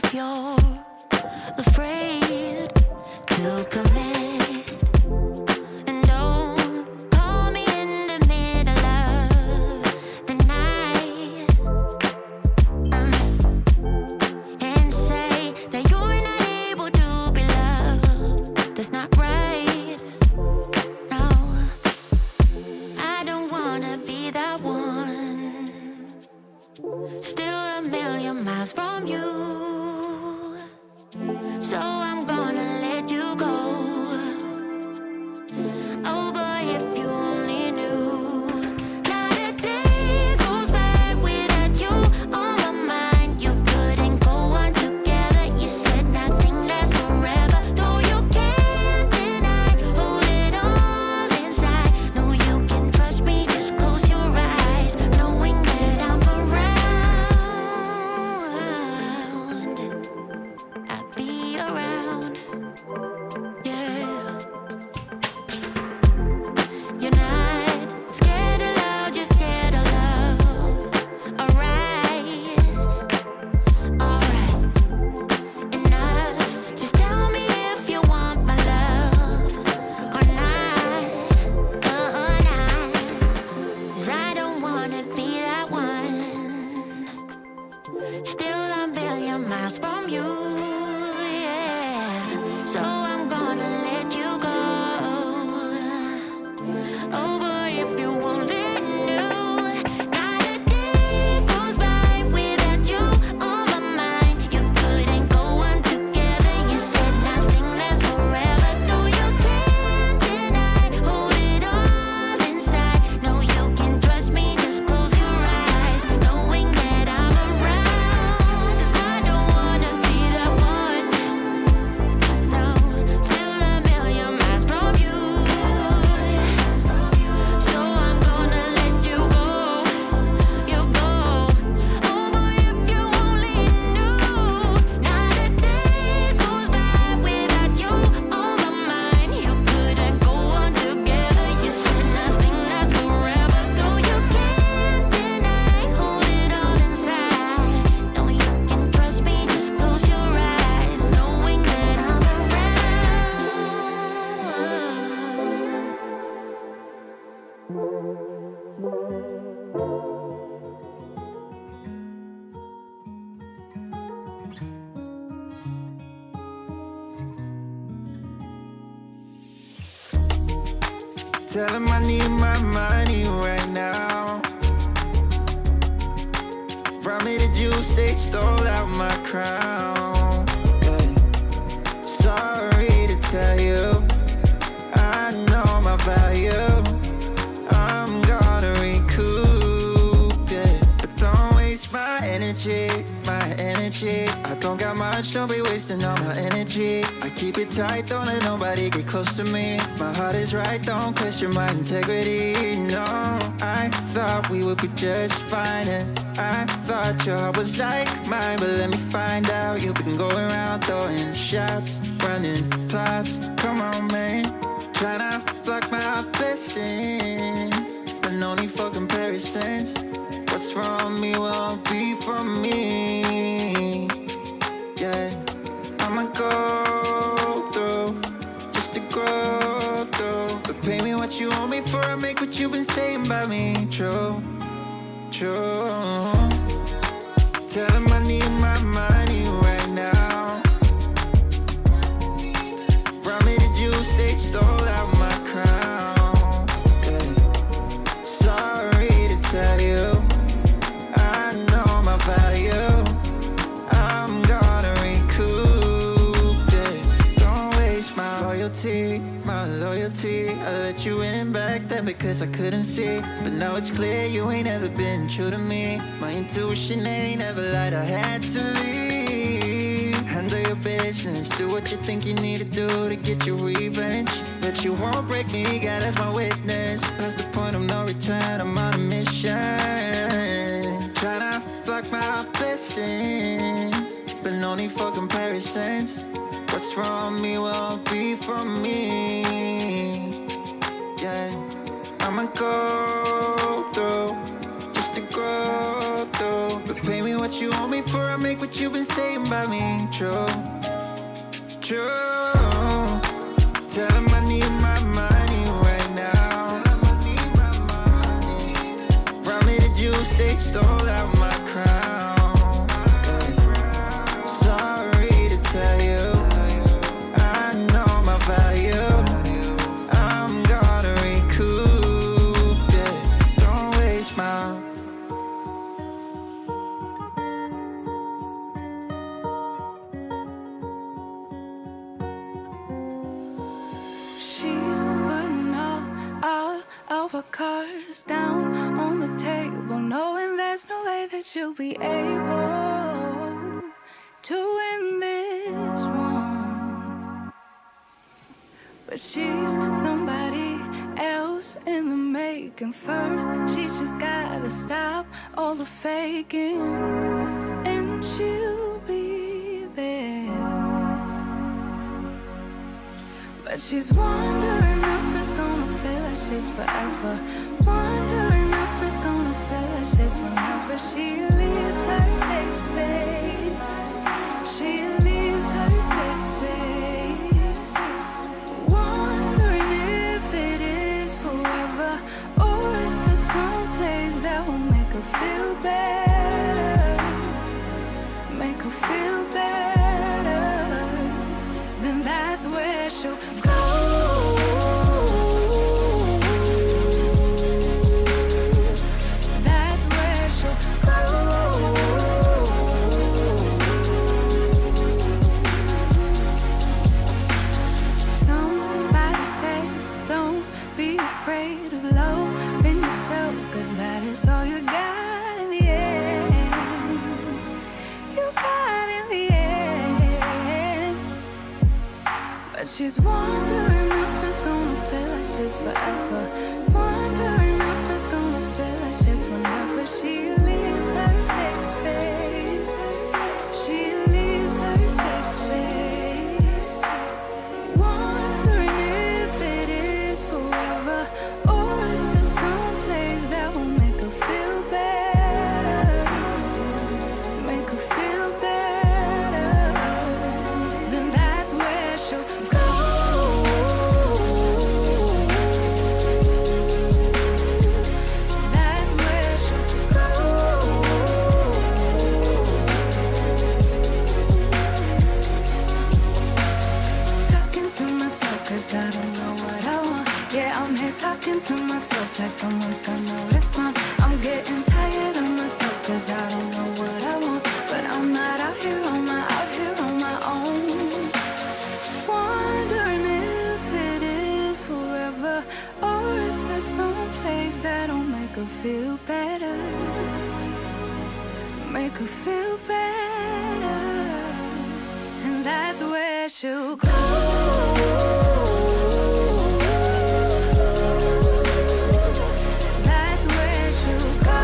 if you're afraid to commit. And don't call me in the middle of the night and say that you're not able to be loved. That's not right. No, I don't wanna be that one. Still a million miles from you, so I'm gonna let you go. Oh boy, if you only knew, not a day goes by without you on my mind. You couldn't go on together. You said nothing lasts forever, though you can't deny. Hold it all inside. No, you can trust me. Just close your eyes, knowing that I'm around. I'll be around. Yeah. You're not scared of love, just scared of love. Alright, alright, enough. Just tell me if you want my love or not, or not. 'Cause I don't wanna be that one. Still a million miles from you, yeah. So I'm gonna let you go. Oh boy, if you only knew, not a day goes by without you on my mind. You couldn't go on together. You said nothing lasts forever, though you can't deny. Hold it all inside. No, you can trust me. Just close your eyes, knowing that I'm around. I don't wanna be that one. No, still a million miles from you. So I'm gonna let you go. You go. Oh boy, if you only knew, not a day goes by without you on my mind. You couldn't go on together. You said nothing lasts forever, though you can't deny. Hold it all inside. No, you can trust me. Just close your eyes, knowing that I'm around. Tell him I need my money right now. Brought me the juice, they stole out my crown. Yeah. Sorry to tell you, I know my value. I'm gonna recoup, yeah. But don't waste my energy, my energy. I don't got much, don't be wasting all my energy. I keep it tight, don't let nobody get close to me. My heart is right, don't question my integrity. No, I thought we would be just fine, and I thought your heart was like mine. But let me find out, you've been going around throwing shots, running plots. Come on, man, tryna block my blessings, but no need for comparisons. What's from me won't be from me. Yeah, I'ma go through just to grow through. But pay me what you owe me for, I make what you've been saying about me true, true. Tell him I need my money right now. Brought me the juice, they stole out my crown. Yeah. Sorry to tell you, I know my value. I'm gonna recoup, yeah. Don't waste my loyalty, my loyalty. I let you in back then because I couldn't see, but now it's clear you ain't ever been true to me. My intuition ain't ever lied, I had to leave. Handle your business, do what you think you need to do to get your revenge. But you won't break me, God as my witness. Past the point of no return, I'm on a mission. Tryna block my blessings, but no need for comparisons. What's from me won't be from me. Yeah, I'ma go through just to grow through. But pay me what you want me for I make what you've been saying about me true. True. Tell him I need my money right now. Brought me the juice, they stole out my crown. Sorry to tell you, I know my value. I'm gonna recoup it. Don't waste my. She's putting all of her cards down on the table, knowing there's no way that she'll be able to win this one. But she's somebody else in the making. First, she just gotta stop all the faking, and she'll be there. But she's wondering if it's gonna feel like this forever. Wondering if it's gonna feel like this whenever she leaves her safe space. She leaves her safe space. Wondering if it is forever, or is there some place that will make her feel better? Make her feel better. Then that's where she'll go. That's where she'll go. Somebody say, don't be afraid of loving yourself, 'cause that is all you got in the end. You got in the end. But she's wondering if it's gonna feel like this forever. Wondering if it's gonna feel like this whenever she leaves her safe space. She leaves her safe space. Wondering if it is forever, or is there some place that will make her feel better? Make her feel better. Then that's where she'll go. That's where she'll go. Talking to myself 'cause I don't know what I want. Yeah, I'm here talking to myself like someone's gonna respond. I'm getting tired of myself 'cause I don't know what I want. But I'm not out here on my own. Wondering if it is forever, or is there some place that'll make her feel better? Make her feel better. And that's where she'll go. That's where she'll go.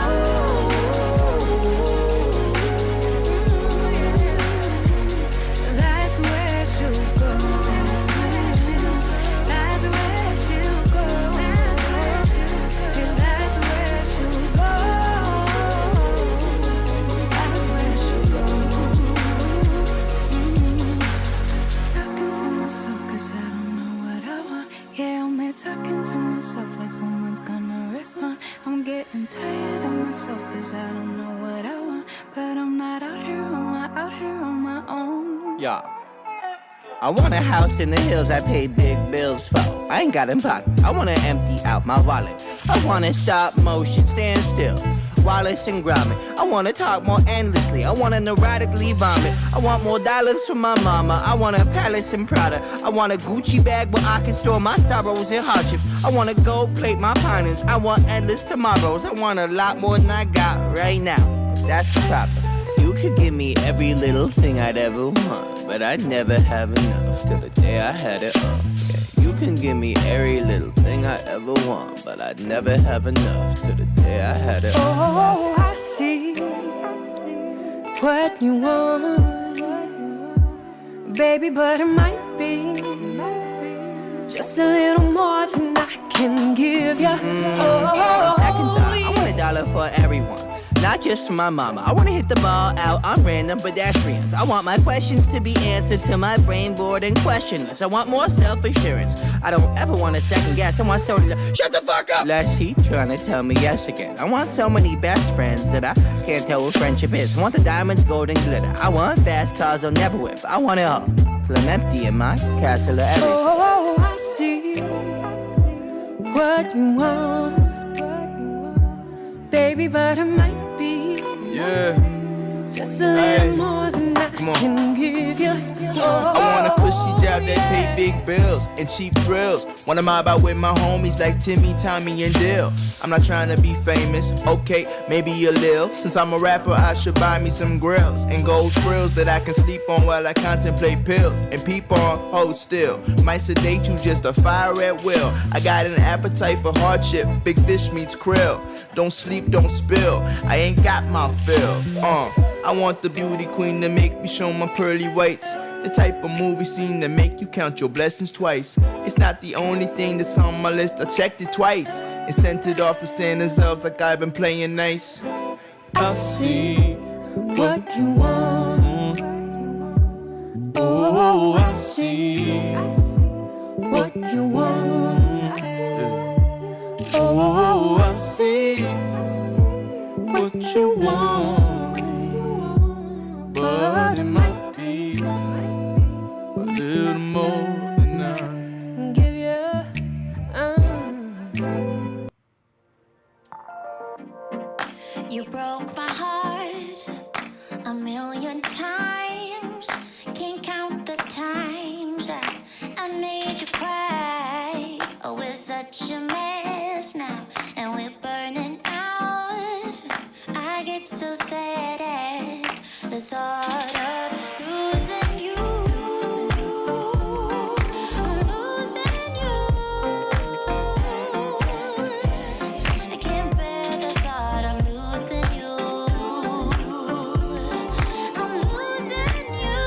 That's where she'll go. That's where she'll go. Yeah, that's where she'll go. That's where she'll go. Talking to myself 'cause I don't know what I want. Yeah, I'm here talking to myself like someone's gonna respond. I'm getting tired of myself 'cause I don't know what I want. But I'm not out here on my own. Yeah. I want a house in the hills I pay big bills for. I ain't got in pocket. I wanna empty out my wallet. I wanna stop motion, stand still. Wallace and Gromit. I wanna talk more endlessly. I wanna neurotically vomit. I want more dollars from my mama. I want a palace in Prada. I want a Gucci bag where I can store my sorrows and hardships. I wanna gold plate my finance. I want endless tomorrows. I want a lot more than I got right now. But that's the problem. You could give me every little thing I'd ever want, but I'd never have enough till the day I had it all. Yeah, you can give me every little thing I ever want, but I'd never have enough till the day I had it all. Oh, I see what you want, baby, but it might be just a little more than I can give you. Second thought, I want $1 for everyone, not just for my mama. I wanna hit the ball out on random pedestrians. I want my questions to be answered to my brain bored and questionless. I want more self-assurance. I don't ever want to second guess. I want somebody to shut the fuck up. Less he trying to tell me yes again. I want so many best friends that I can't tell what friendship is. I want the diamonds, gold, and glitter. I want fast cars I'll never whip. I want it all till I'm empty in my castle of everything. Oh, I see what you want, baby, but I might be just a little more than I can give you. I want a cushy job that pay big bills and cheap thrills. Wanna mob out with my homies like Timmy, Tommy, and Dill. I'm not trying to be famous, okay, maybe a lil. Since I'm a rapper, I should buy me some grills and gold frills that I can sleep on while I contemplate pills and peep on, hold still. Might sedate you, just a fire at will. I got an appetite for hardship, big fish meets krill. Don't sleep, don't spill, I ain't got my fill. I want the beauty queen to make me show my pearly whites. The type of movie scene that make you count your blessings twice. It's not the only thing that's on my list, I checked it twice and sent it off to Santa's elves like I've been playing nice. I see what you want. Oh, I see what you want. Oh, I see what you want. But it might be a little more than I give you. You broke my heart a million times. Can't count the times I made you cry. Oh, we're such a mess now, and we're burning out. I get so sad at the thought of losing you. I'm losing you. I can't bear the thought of losing you. I'm losing you.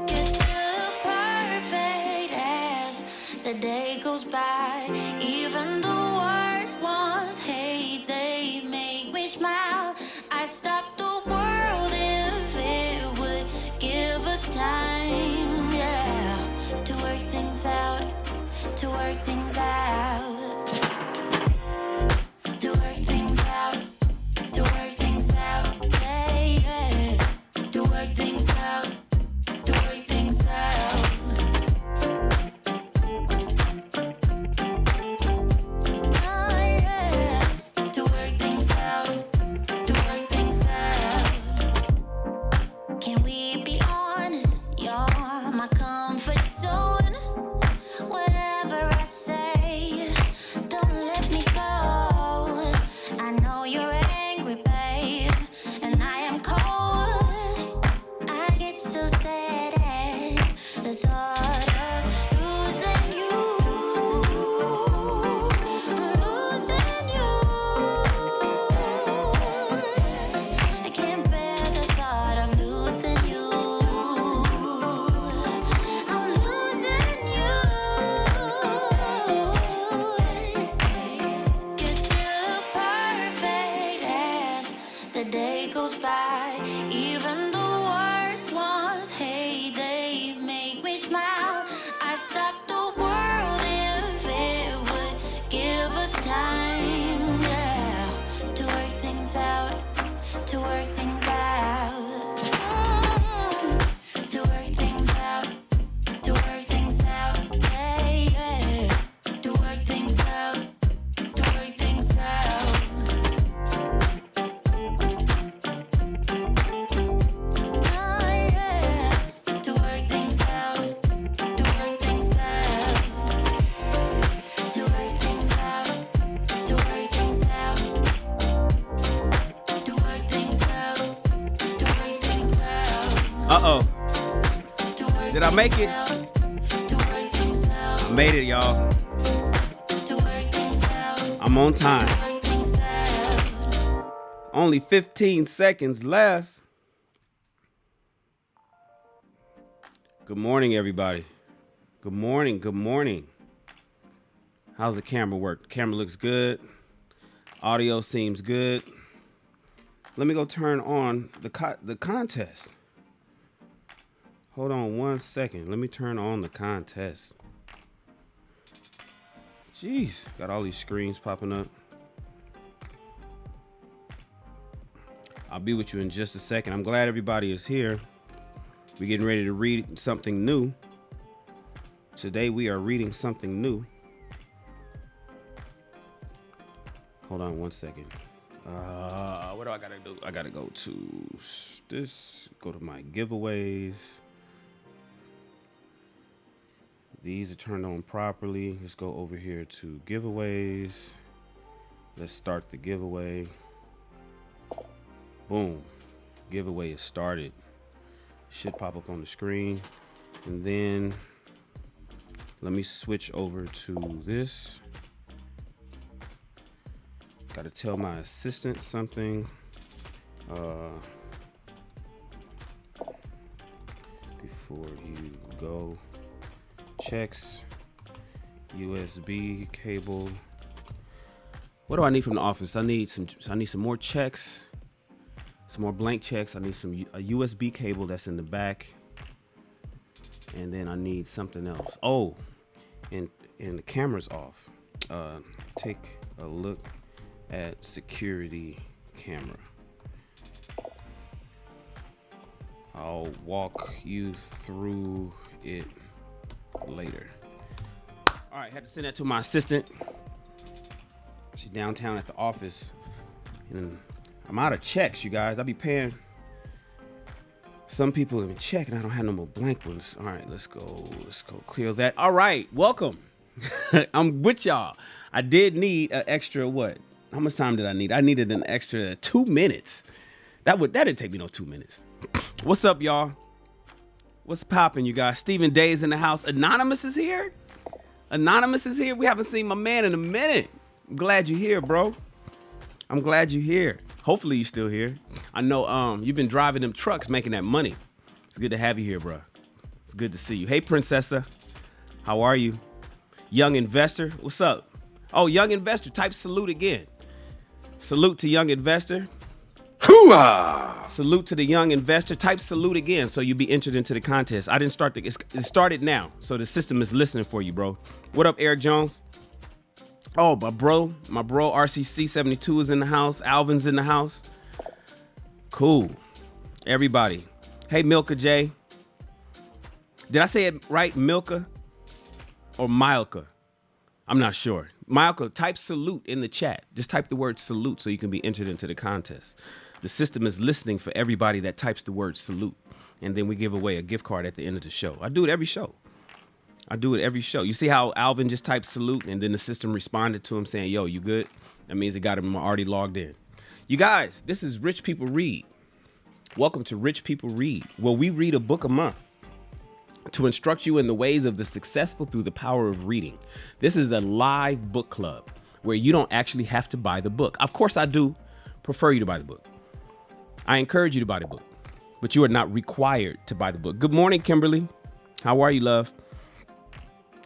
You're still perfect as the day goes by. Even the worst ones hate, they make me smile. I stop the world if it would give us time, yeah, to work things out, to work things out, to work things out, to work things out, yeah, yeah, to work things out, to work things out. Oh, yeah, to work things out, to work things out. Can we be honest? You're my comfort zone. Whatever I say, don't let me go. I know you're angry, babe, and I am cold. I get so sad at the thought of losing you. I'm losing you. I can't bear the thought of losing you. I'm losing you. You're still perfect as the day goes by. Even the worst ones hate, they make me smile. I stop the world if it would give us time, yeah, to work things out, to work things out. To work things out, to work things out, yeah, yeah, to work things out, to work things out. Oh, yeah, to work things out, to work things out, to work things out, to work things out, to work things out, to work things out. Uh-oh. To work Did I make it? things out, to work things out, I made it, y'all. to work things out, I'm on time. to work things out. Only 15 seconds left. Good morning, everybody. Good morning. Good morning. How's the camera work? The camera looks good. Audio seems good. Let me go turn on the contest. Hold on 1 second. Let me turn on the contest. Jeez, got all these screens popping up. I'll be with you in just a second. I'm glad everybody is here. We're getting ready to read something new. Today we are reading something new. Hold on 1 second. What do I gotta do? I gotta go to this, go to my giveaways. These are turned on properly. Let's go over here to giveaways. Let's start the giveaway. Boom. Giveaway is started. Should pop up on the screen. And then let me switch over to this. Gotta tell my assistant something. Before you go. Checks. USB cable. What do I need from the office? I need some more checks. Some more blank checks. I need a USB cable that's in the back. And then I need something else. Oh, and the camera's off. Take a look at security camera. I'll walk you through it later. All right, had to send that to my assistant. She's downtown at the office. And I'm out of checks, you guys. I'll be paying some people in check, and I don't have no more blank ones. All right, let's go clear that. All right, welcome. I'm with y'all. I did need an extra what? How much time did I need? I needed an extra 2 minutes. That didn't take me no 2 minutes. What's up, y'all? What's poppin', you guys? Stephen Day's in the house. Anonymous is here. Anonymous is here. We haven't seen my man in a minute. I'm glad you're here, bro. I'm glad you're here. Hopefully you're still here. I know you've been driving them trucks, making that money. It's good to have you here, bro. It's good to see you. Hey, Princessa. How are you? Young Investor. What's up? Oh, Young Investor. Type salute again. Salute to Young Investor. Hooah! Salute to the Young Investor. Type salute again so you'll be entered into the contest. I didn't start it started now, so the system is listening for you, bro. What up, Eric Jones? Oh, my bro RCC 72 is in the house. Alvin's in the house. Cool. Everybody. Hey, Milka J. Did I say it right, Milka? Or Milka? I'm not sure. Milka, type salute in the chat. Just type the word salute so you can be entered into the contest. The system is listening for everybody that types the word salute. And then we give away a gift card at the end of the show. I do it every show. You see how Alvin just typed salute and then the system responded to him saying, yo, you good? That means it got him already logged in. You guys, this is Rich People Read. Welcome to Rich People Read, where we read a book a month to instruct you in the ways of the successful through the power of reading. This is a live book club where you don't actually have to buy the book. Of course, I do prefer you to buy the book. I encourage you to buy the book, but you are not required to buy the book. Good morning, Kimberly. How are you, love?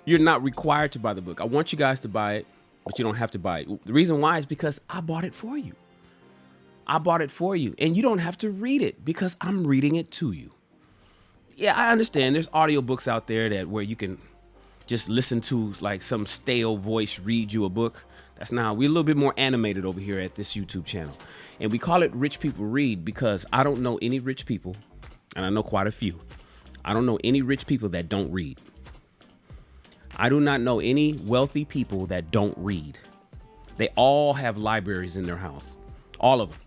You're not required to buy the book. I want you guys to buy it, but you don't have to buy it. The reason why is because I bought it for you. And you don't have to read it because I'm reading it to you. Yeah, I understand there's audiobooks out there where you can just listen to like some stale voice read you a book. That's not how we're a little bit more animated over here at this YouTube channel. And we call it Rich People Read because I don't know any rich people, and I know quite a few. I don't know any rich people that don't read. I do not know any wealthy people that don't read. They all have libraries in their house. All of them.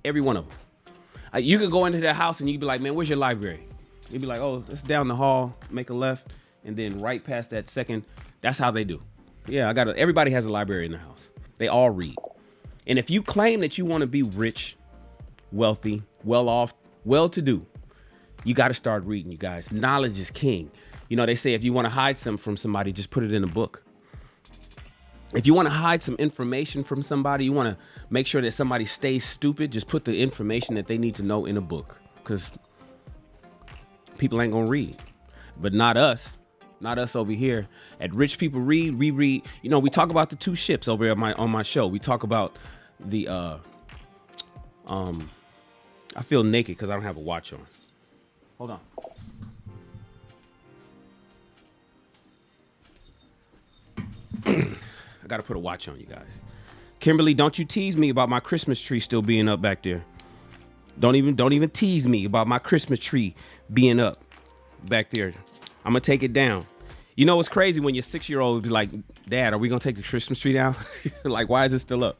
Every one of them. You could go into their house and you'd be like, man, where's your library? You'd be like, oh, it's down the hall, make a left, and then right past that second. That's how they do. Yeah, everybody has a library in their house. They all read. And if you claim that you want to be rich, wealthy, well off, well-to-do, you got to start reading, you guys. Knowledge is king. You know, they say if you want to hide something from somebody, just put it in a book. If you want to hide some information from somebody, you want to make sure that somebody stays stupid, just put the information that they need to know in a book. Because people ain't going to read. But not us. not us over here. At Rich People Read, we read, you know, we talk about the two ships over here on my show. We talk about the I feel naked because I don't have a watch on. Hold on. I gotta put a watch on, you guys. Kimberly, don't you tease me about my Christmas tree still being up back there. Don't even tease me about my Christmas tree being up back there. I'm gonna take it down. You know what's crazy when your 6-year-old be like, Dad, are we gonna take the Christmas tree down? Like, why is it still up?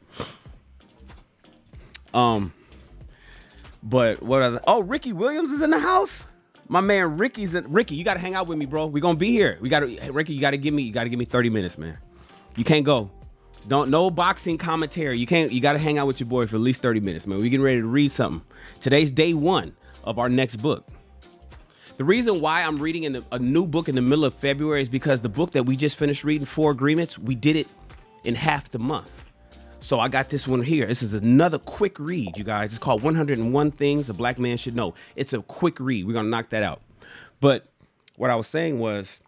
But what other? Oh, Ricky Williams is in the house. My man Ricky, you gotta hang out with me, bro. We're gonna be here. Ricky, you gotta give me 30 minutes, man. You can't go. No boxing commentary. You gotta hang out with your boy for at least 30 minutes, man. We're getting ready to read something. Today's day 1 of our next book. The reason why I'm reading a new book in the middle of February is because the book that we just finished reading, 4 Agreements, we did it in half the month. So I got this one here. This is another quick read, you guys. It's called 101 Things a Black Man Should Know. It's a quick read. We're gonna knock that out. But what I was saying was,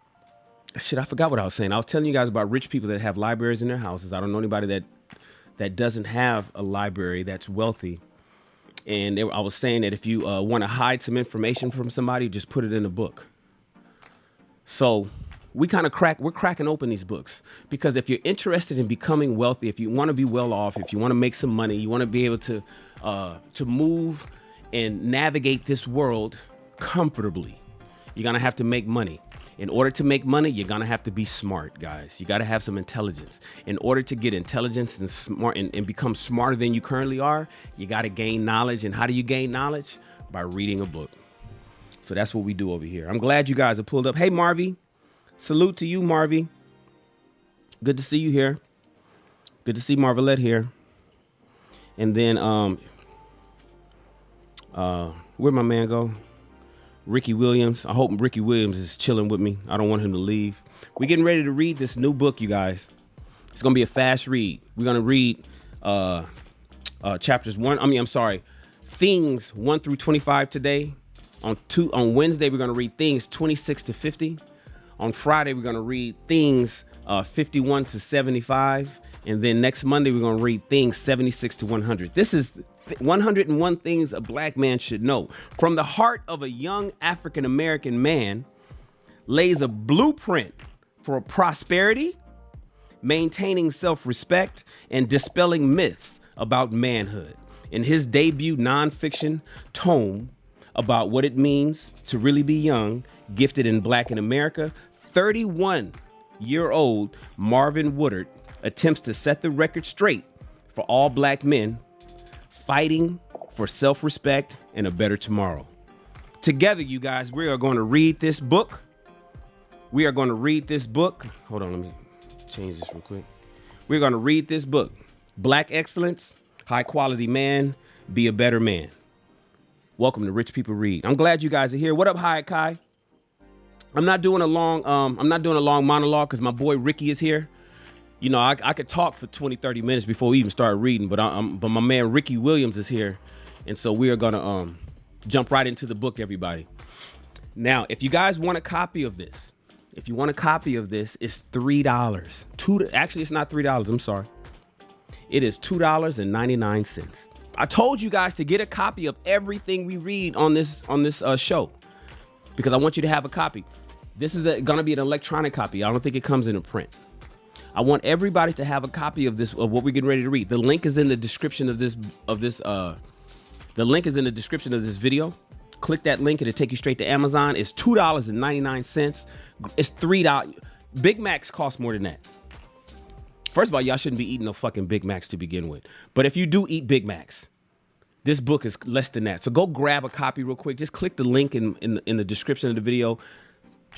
shit, I forgot what I was saying. I was telling you guys about rich people that have libraries in their houses. I don't know anybody that doesn't have a library that's wealthy. And I was saying that if you want to hide some information from somebody, just put it in a book. So we're cracking open these books, because if you're interested in becoming wealthy, if you want to be well off, if you want to make some money, you want to be able to move and navigate this world comfortably, you're going to have to make money. In order to make money, you're going to have to be smart, guys. You got to have some intelligence. In order to get intelligence and smart and become smarter than you currently are, you got to gain knowledge. And how do you gain knowledge? By reading a book. So that's what we do over here. I'm glad you guys have pulled up. Hey, Marvy. Salute to you, Marvy. Good to see you here. Good to see Marvelette here. And then, where'd my man go? Ricky Williams. I hope Ricky Williams is chilling with me. I don't want him to leave. We're getting ready to read this new book, you guys. It's going to be a fast read. We're going to read things 1 through 25 today. On Wednesday, we're going to read things 26 to 50. On Friday, we're going to read things 51 to 75. And then next Monday, we're going to read things 76 to 100. This is 101 Things a Black Man Should Know. From the heart of a young African-American man lays a blueprint for prosperity, maintaining self-respect, and dispelling myths about manhood. In his debut nonfiction tome about what it means to really be young, gifted and Black in America, 31-year-old Marvin Woodard attempts to set the record straight for all Black men fighting for self-respect and a better tomorrow. Together, you guys, we are going to read this book. We are going to read this book. Hold on, let me change this real quick. We're going to read this book. Black Excellence, High Quality Man, Be a Better Man. Welcome to Rich People Read. I'm glad you guys are here. What up, Hi Kai? I'm not doing a long monologue because my boy Ricky is here. You know, I could talk for 20, 30 minutes before we even start reading, but my man Ricky Williams is here. And so we are going to jump right into the book, everybody. Now, if you guys want a copy of this, it's $3. Actually, it's not $3. I'm sorry. It is $2.99. I told you guys to get a copy of everything we read on this show, because I want you to have a copy. This is going to be an electronic copy. I don't think it comes in a print. I want everybody to have a copy of what we're getting ready to read. The link is in the description of this video. Click that link, it'll take you straight to Amazon. It's $2.99. It's $3. Big Macs cost more than that. First of all, y'all shouldn't be eating no fucking Big Macs to begin with. But if you do eat Big Macs, this book is less than that. So go grab a copy real quick. Just click the link in the description of the video.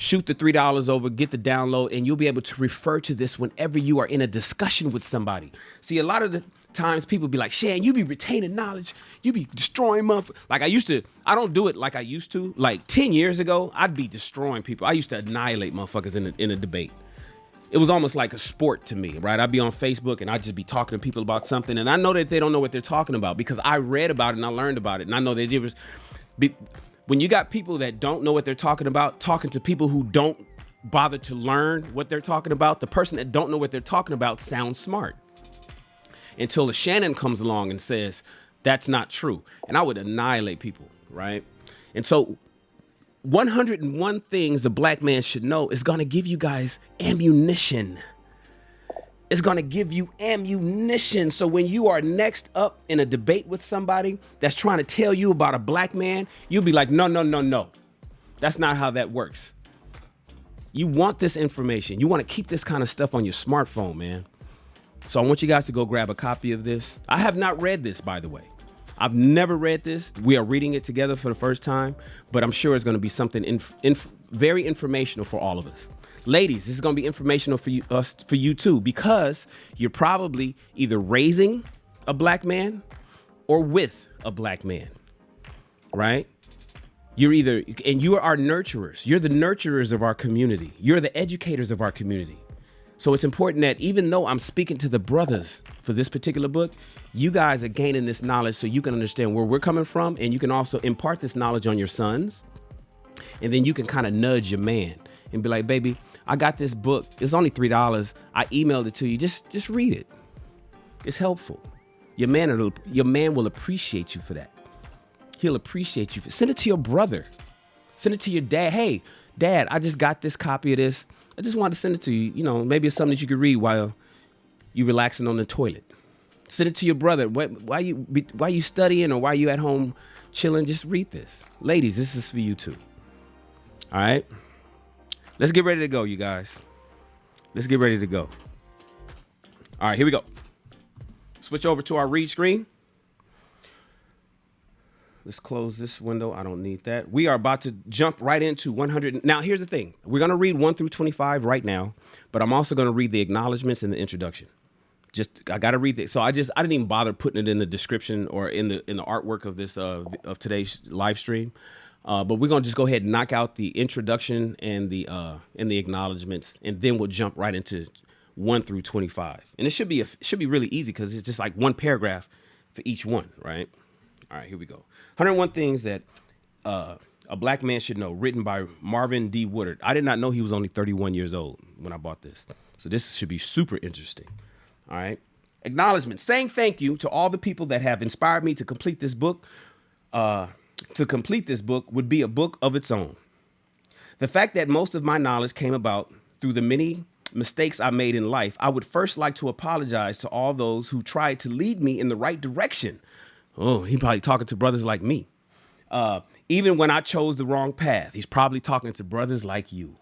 Shoot the $3 over, get the download, and you'll be able to refer to this whenever you are in a discussion with somebody. See, a lot of the times people be like, Shan, you be retaining knowledge. You be destroying motherfuckers. Like I don't do it like I used to. Like 10 years ago, I'd be destroying people. I used to annihilate motherfuckers in a debate. It was almost like a sport to me, right? I'd be on Facebook and I'd just be talking to people about something. And I know that they don't know what they're talking about because I read about it and I learned about it. And I know when you got people that don't know what they're talking about, talking to people who don't bother to learn what they're talking about. The person that don't know what they're talking about sounds smart. Until a Shannon comes along and says, that's not true. And I would annihilate people, right? And so 101 things a black man should know is going to give you guys ammunition. It's going to give you ammunition. So when you are next up in a debate with somebody that's trying to tell you about a black man, you'll be like, no. That's not how that works. You want this information. You want to keep this kind of stuff on your smartphone, man. So I want you guys to go grab a copy of this. I have not read this, by the way. I've never read this. We are reading it together for the first time, but I'm sure it's going to be something very informational for all of us. Ladies, this is going to be informational for you too, because you're probably either raising a black man or with a black man, right? You are our nurturers. You're the nurturers of our community. You're the educators of our community. So it's important that even though I'm speaking to the brothers for this particular book, you guys are gaining this knowledge so you can understand where we're coming from, and you can also impart this knowledge on your sons. And then you can kind of nudge your man and be like, baby, I got this book. It's only $3. I emailed it to you. Just read it. It's helpful. Your man will appreciate you for that. He'll appreciate you. Send it to your brother. Send it to your dad. Hey, Dad, I just got this copy of this. I just wanted to send it to you. You know, maybe it's something that you could read while you relaxing on the toilet. Send it to your brother. Why you studying or why you at home chilling? Just read this. Ladies, this is for you too. All right. Let's get ready to go, you guys. Let's get ready to go. All right, here we go. Switch over to our read screen. Let's close this window. I don't need that. We are about to jump right into 100. Now, here's the thing. We're going to read 1 through 25 right now, but I'm also going to read the acknowledgments and the introduction. I got to read it. So I didn't even bother putting it in the description or in the artwork of this of today's live stream. But we're going to just go ahead and knock out the introduction and the acknowledgments, and then we'll jump right into 1 through 25. And it should be really easy because it's just like one paragraph for each one, right? All right, here we go. 101 things that a black man should know, written by Marvin D. Woodard. I did not know he was only 31 years old when I bought this. So this should be super interesting. All right. Acknowledgement. Saying thank you to all the people that have inspired me to complete this book. To complete this book would be a book of its own. The fact that most of my knowledge came about through the many mistakes I made in life, I would first like to apologize to all those who tried to lead me in the right direction. Oh, he probably talking to brothers like me. Even when I chose the wrong path, he's probably talking to brothers like you.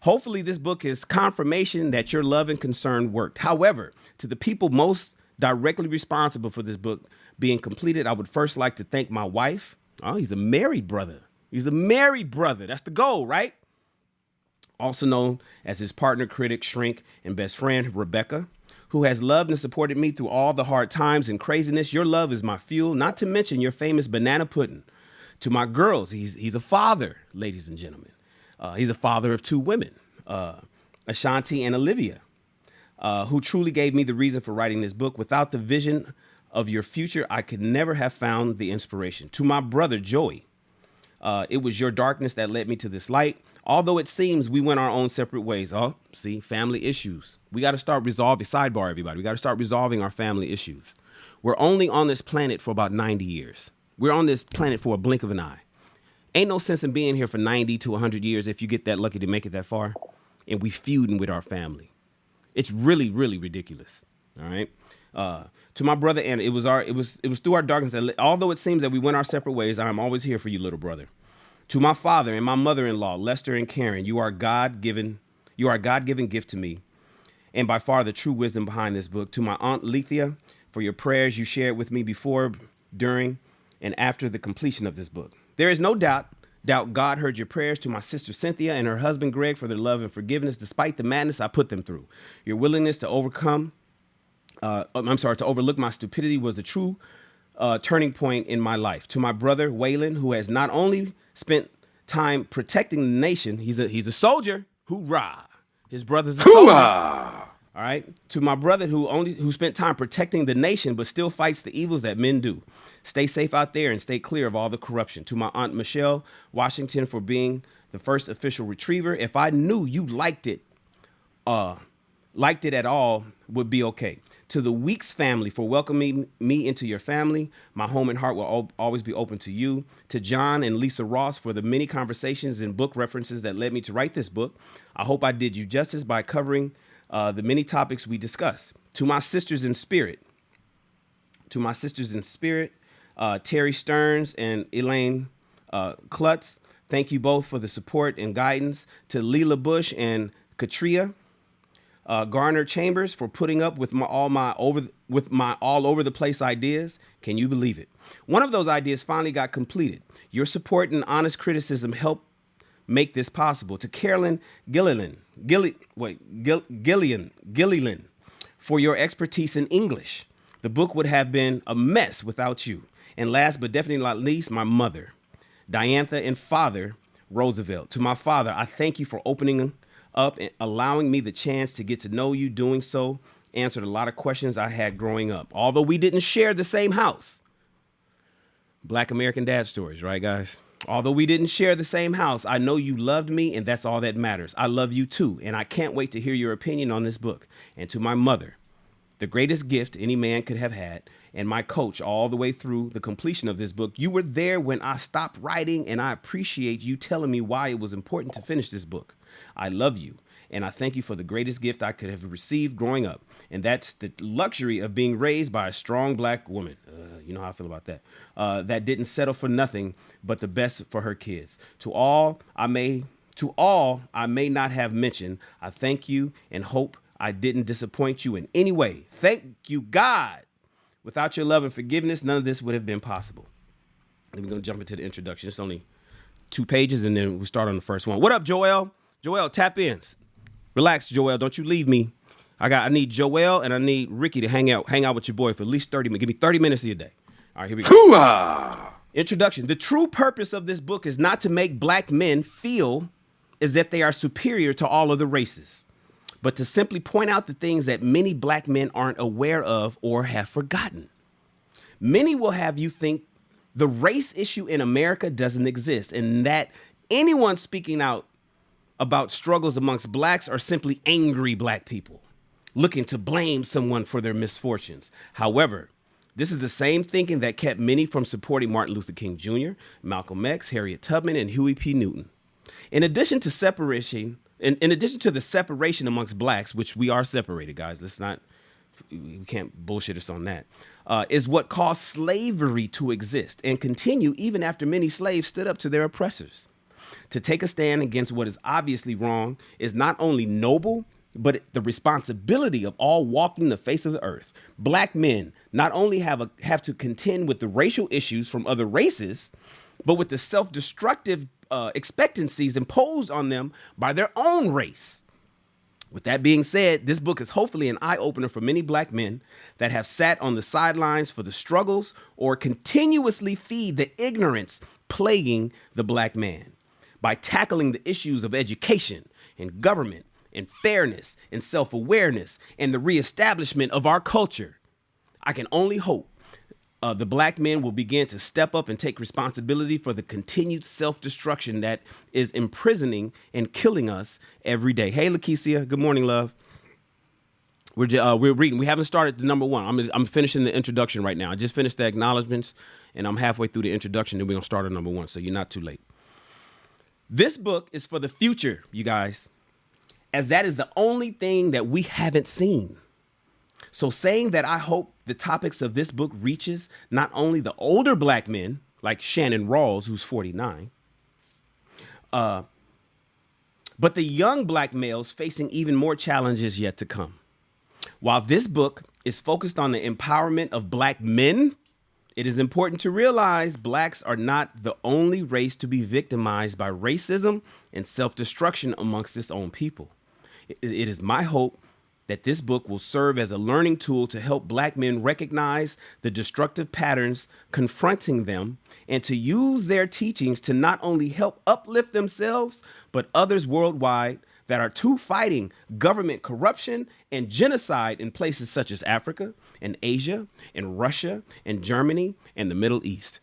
Hopefully this book is confirmation that your love and concern worked. However, to the people most directly responsible for this book being completed, I would first like to thank my wife. Oh, he's a married brother. He's a married brother. That's the goal, right? Also known as his partner, critic, shrink, and best friend, Rebecca, who has loved and supported me through all the hard times and craziness. Your love is my fuel, not to mention your famous banana pudding. To my girls, he's a father, ladies and gentlemen. He's a father of 2 women, Ashanti and Olivia, who truly gave me the reason for writing this book. Without the vision of your future, I could never have found the inspiration. To my brother, Joey, it was your darkness that led me to this light. Although it seems we went our own separate ways. Oh, see, family issues. We got to start resolving, sidebar, everybody. We got to start resolving our family issues. We're only on this planet for about 90 years. We're on this planet for a blink of an eye. Ain't no sense in being here for 90 to 100 years if you get that lucky to make it that far. And we feuding with our family. It's really, really ridiculous. All right. To my brother, Anna, it was through our darkness that, although it seems that we went our separate ways, I am always here for you, little brother. To my father and my mother-in-law, Lester and Karen, you are a God-given gift to me, and by far the true wisdom behind this book. To my Aunt Lethea, for your prayers you shared with me before, during, and after the completion of this book. There is no doubt God heard your prayers. To my sister Cynthia and her husband Greg, for their love and forgiveness despite the madness I put them through. Your willingness to overlook my stupidity was the true turning point in my life. To my brother Waylon, who has not only spent time protecting the nation, he's a soldier. Hoorah! His brother's a soldier. Hoorah! All right. To my brother who spent time protecting the nation, but still fights the evils that men do. Stay safe out there and stay clear of all the corruption. To my Aunt Michelle Washington, for being the first official retriever. If I knew you liked it at all, would be okay. To the Weeks family for welcoming me into your family. My home and heart will always be open to you. To John and Lisa Ross for the many conversations and book references that led me to write this book. I hope I did you justice by covering the many topics we discussed. To my sisters in spirit. Terry Stearns and Elaine Klutz, thank you both for the support and guidance. To Leela Bush and Katria Garner Chambers for putting up with my all over the place ideas. Can you believe it? One of those ideas finally got completed. Your support and honest criticism helped make this possible. To Carolyn Gilliland for your expertise in English. The book would have been a mess without you. And last but definitely not least, my mother, Diantha, and father, Roosevelt. To my father, I thank you for opening up and allowing me the chance to get to know you. Doing so answered a lot of questions I had growing up. Although we didn't share the same house. Black American dad stories, right, guys? Although we didn't share the same house, I know you loved me, and that's all that matters. I love you too, and I can't wait to hear your opinion on this book. And to my mother, the greatest gift any man could have had, and my coach all the way through the completion of this book. You were there when I stopped writing, and I appreciate you telling me why it was important to finish this book. I love you, and I thank you for the greatest gift I could have received growing up, and that's the luxury of being raised by a strong black woman. You know how I feel about that. That didn't settle for nothing but the best for her kids. To all I may not have mentioned, I thank you and hope I didn't disappoint you in any way. Thank you, God. Without your love and forgiveness, none of this would have been possible. Then we're going to jump into the introduction. It's only 2 pages, and then we'll start on the first one. What up, Joel? Joel, tap in. Relax, Joel. Don't you leave me. I need Joel and I need Ricky to hang out with your boy for at least 30 minutes. Give me 30 minutes of your day. All right, here we go. Hoo-ah! Introduction. The true purpose of this book is not to make black men feel as if they are superior to all other races, but to simply point out the things that many black men aren't aware of or have forgotten. Many will have you think the race issue in America doesn't exist, and that anyone speaking out about struggles amongst blacks are simply angry black people looking to blame someone for their misfortunes. However, this is the same thinking that kept many from supporting Martin Luther King Jr., Malcolm X, Harriet Tubman, and Huey P. Newton. In addition to the separation amongst blacks, which we are separated, guys, we can't bullshit us on that, is what caused slavery to exist and continue even after many slaves stood up to their oppressors. To take a stand against what is obviously wrong is not only noble, but the responsibility of all walking the face of the earth. Black men not only have to contend with the racial issues from other races, but with the self-destructive expectancies imposed on them by their own race. With that being said, this book is hopefully an eye-opener for many black men that have sat on the sidelines for the struggles or continuously feed the ignorance plaguing the black man. By tackling the issues of education and government and fairness and self-awareness and the reestablishment of our culture, I can only hope the black men will begin to step up and take responsibility for the continued self-destruction that is imprisoning and killing us every day. Hey, Lakeisha, good morning, love. We're reading. We haven't started the number 1. I'm finishing the introduction right now. I just finished the acknowledgments, and I'm halfway through the introduction, and we're going to start at number 1, so you're not too late. This book is for the future, you guys, as that is the only thing that we haven't seen. So saying that I hope the topics of this book reaches not only the older black men, like Shannon Rawls, who's 49, but the young black males facing even more challenges yet to come. While this book is focused on the empowerment of black men, it is important to realize blacks are not the only race to be victimized by racism and self-destruction amongst its own people. It is my hope that this book will serve as a learning tool to help black men recognize the destructive patterns confronting them and to use their teachings to not only help uplift themselves, but others worldwide that are too fighting government corruption and genocide in places such as Africa and Asia and Russia and Germany and the Middle East.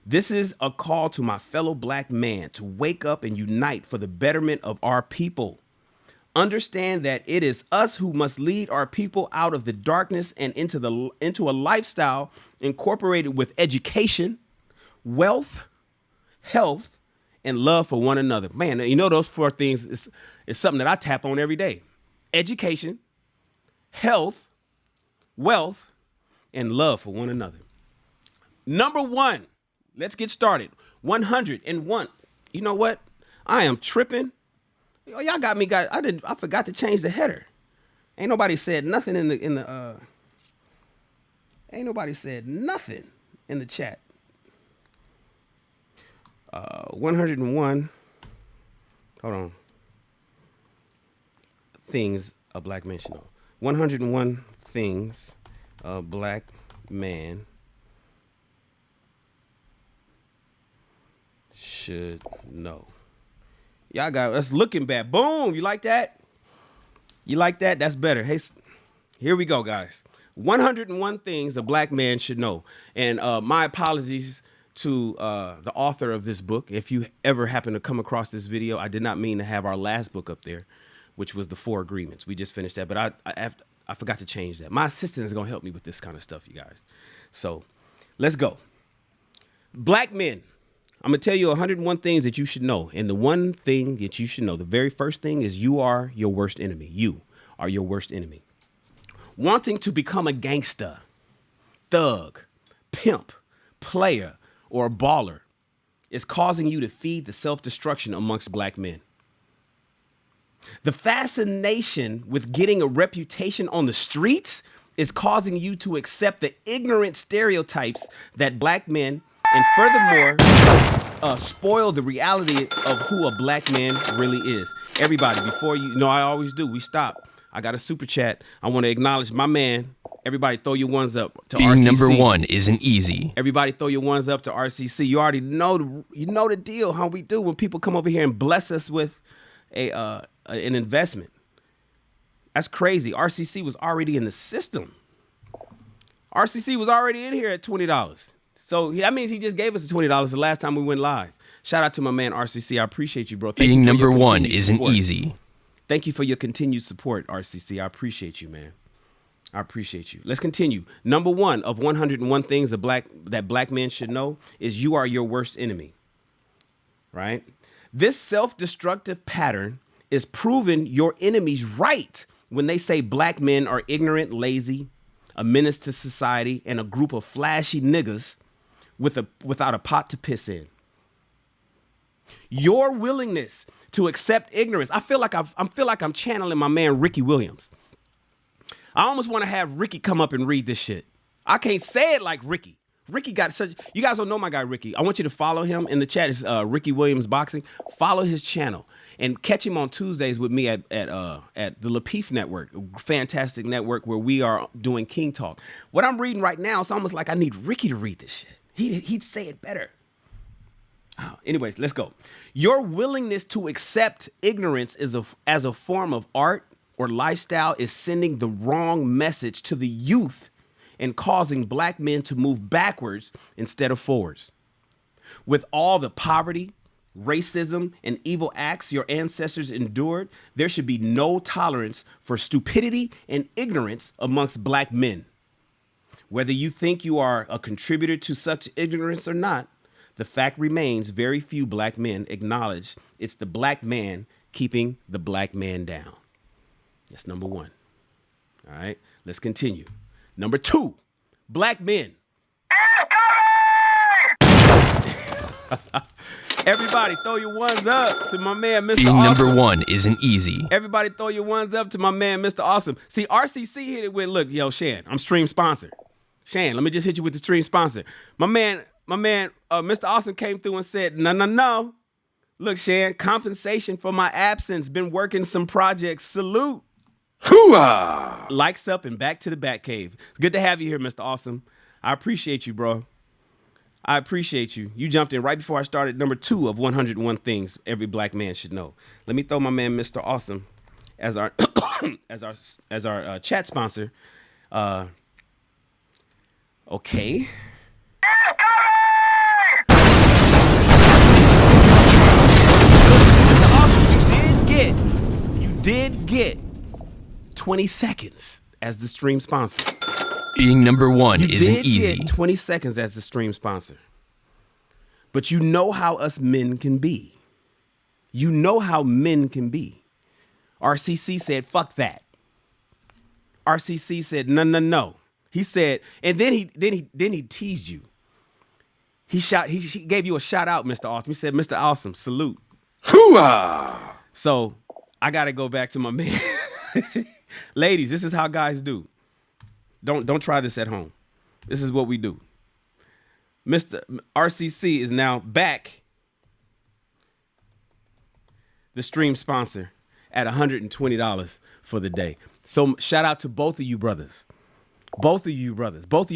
This is a call to my fellow black man to wake up and unite for the betterment of our people. Understand that it is us who must lead our people out of the darkness and into a lifestyle incorporated with education, wealth, health, and love for one another. Man, you know those 4 things is something that I tap on every day. Education, health, wealth, and love for one another. Number 1, let's get started. 101. You know what? I am tripping. Y'all got me. I forgot to change the header. Ain't nobody said nothing in the. Ain't nobody said nothing in the chat. 101. Hold on. Things a black man should know. 101 things a black man should know. Y'all got us looking bad. Boom. You like that? You like that? That's better. Hey, here we go, guys. 101 things a black man should know. And my apologies to the author of this book. If you ever happen to come across this video, I did not mean to have our last book up there, which was the 4 Agreements. We just finished that, but I forgot to change that. My assistant is going to help me with this kind of stuff, you guys. So let's go. Black men. I'm going to tell you 101 things that you should know. And the one thing that you should know, the very first thing is you are your worst enemy. You are your worst enemy. Wanting to become a gangster, thug, pimp, player, or a baller is causing you to feed the self-destruction amongst black men. The fascination with getting a reputation on the streets is causing you to accept the ignorant stereotypes that black men and furthermore, spoil the reality of who a black man really is. Everybody, before you know, I always do. We stop. I got a super chat. I want to acknowledge my man. Everybody, throw your ones up to Being RCC. number 1 isn't easy. Everybody, throw your ones up to RCC. You already know the deal. How we do when people come over here and bless us with an investment. That's crazy. RCC was already in the system. RCC was already in here at $20. So that means he just gave us the $20 the last time we went live. Shout out to my man RCC. I appreciate you, bro. Thank Being you number 1 isn't support. easy. Thank you for your continued support, RCC. I appreciate you, man. I appreciate you. Let's continue. Number 1 of 101 things that black men should know is you are your worst enemy. Right? This self-destructive pattern is proving your enemies right when they say black men are ignorant, lazy, a menace to society, and a group of flashy niggas without a pot to piss in. Your willingness to accept ignorance. I feel like I'm channeling my man Ricky Williams. I almost want to have Ricky come up and read this shit. I can't say it like Ricky. Ricky got such. You guys don't know my guy Ricky. I want you to follow him in the chat. It's Ricky Williams Boxing. Follow his channel and catch him on Tuesdays with me at the Lapeef Network, a fantastic network where we are doing King Talk. What I'm reading right now, it's almost like I need Ricky to read this shit. He'd say it better. Anyways, let's go. Your willingness to accept ignorance as a form of art or lifestyle is sending the wrong message to the youth and causing black men to move backwards instead of forwards. With all the poverty, racism, and evil acts your ancestors endured, there should be no tolerance for stupidity and ignorance amongst black men. Whether you think you are a contributor to such ignorance or not, the fact remains very few black men acknowledge it's the black man keeping the black man down. That's number 1. All right, let's continue. Number 2, black men. Everybody throw your ones up to my man, Mr. Being Awesome. number 1 isn't easy. Everybody throw your ones up to my man, Mr. Awesome. See, RCC hit it with, look, yo, Shan, I'm stream sponsor. Shan, let me just hit you with the stream sponsor. My man, Mr. Awesome came through and said, no. Look, Shan, compensation for my absence. Been working some projects. Salute. Hooah! Likes up and back to the Batcave. It's good to have you here, Mr. Awesome. I appreciate you, bro. I appreciate you. You jumped in right before I started number 2 of 101 things every black man should know. Let me throw my man, Mr. Awesome, as our as our chat sponsor. 20 seconds as the stream sponsor. Being number one You isn't did easy. get 20 seconds as the stream sponsor. But you know how us men can be. You know how men can be. RCC said, fuck that. RCC said, no. He said, and then he teased you. He gave you a shout out, Mr. Awesome. He said, Mr. Awesome, salute. Hoo-ah! So I got to go back to my man. Ladies, this is how guys do. Don't try this at home. This is what we do. Mr. RCC is now back, the stream sponsor, at $120 for the day. So shout out to both of you brothers. Both of you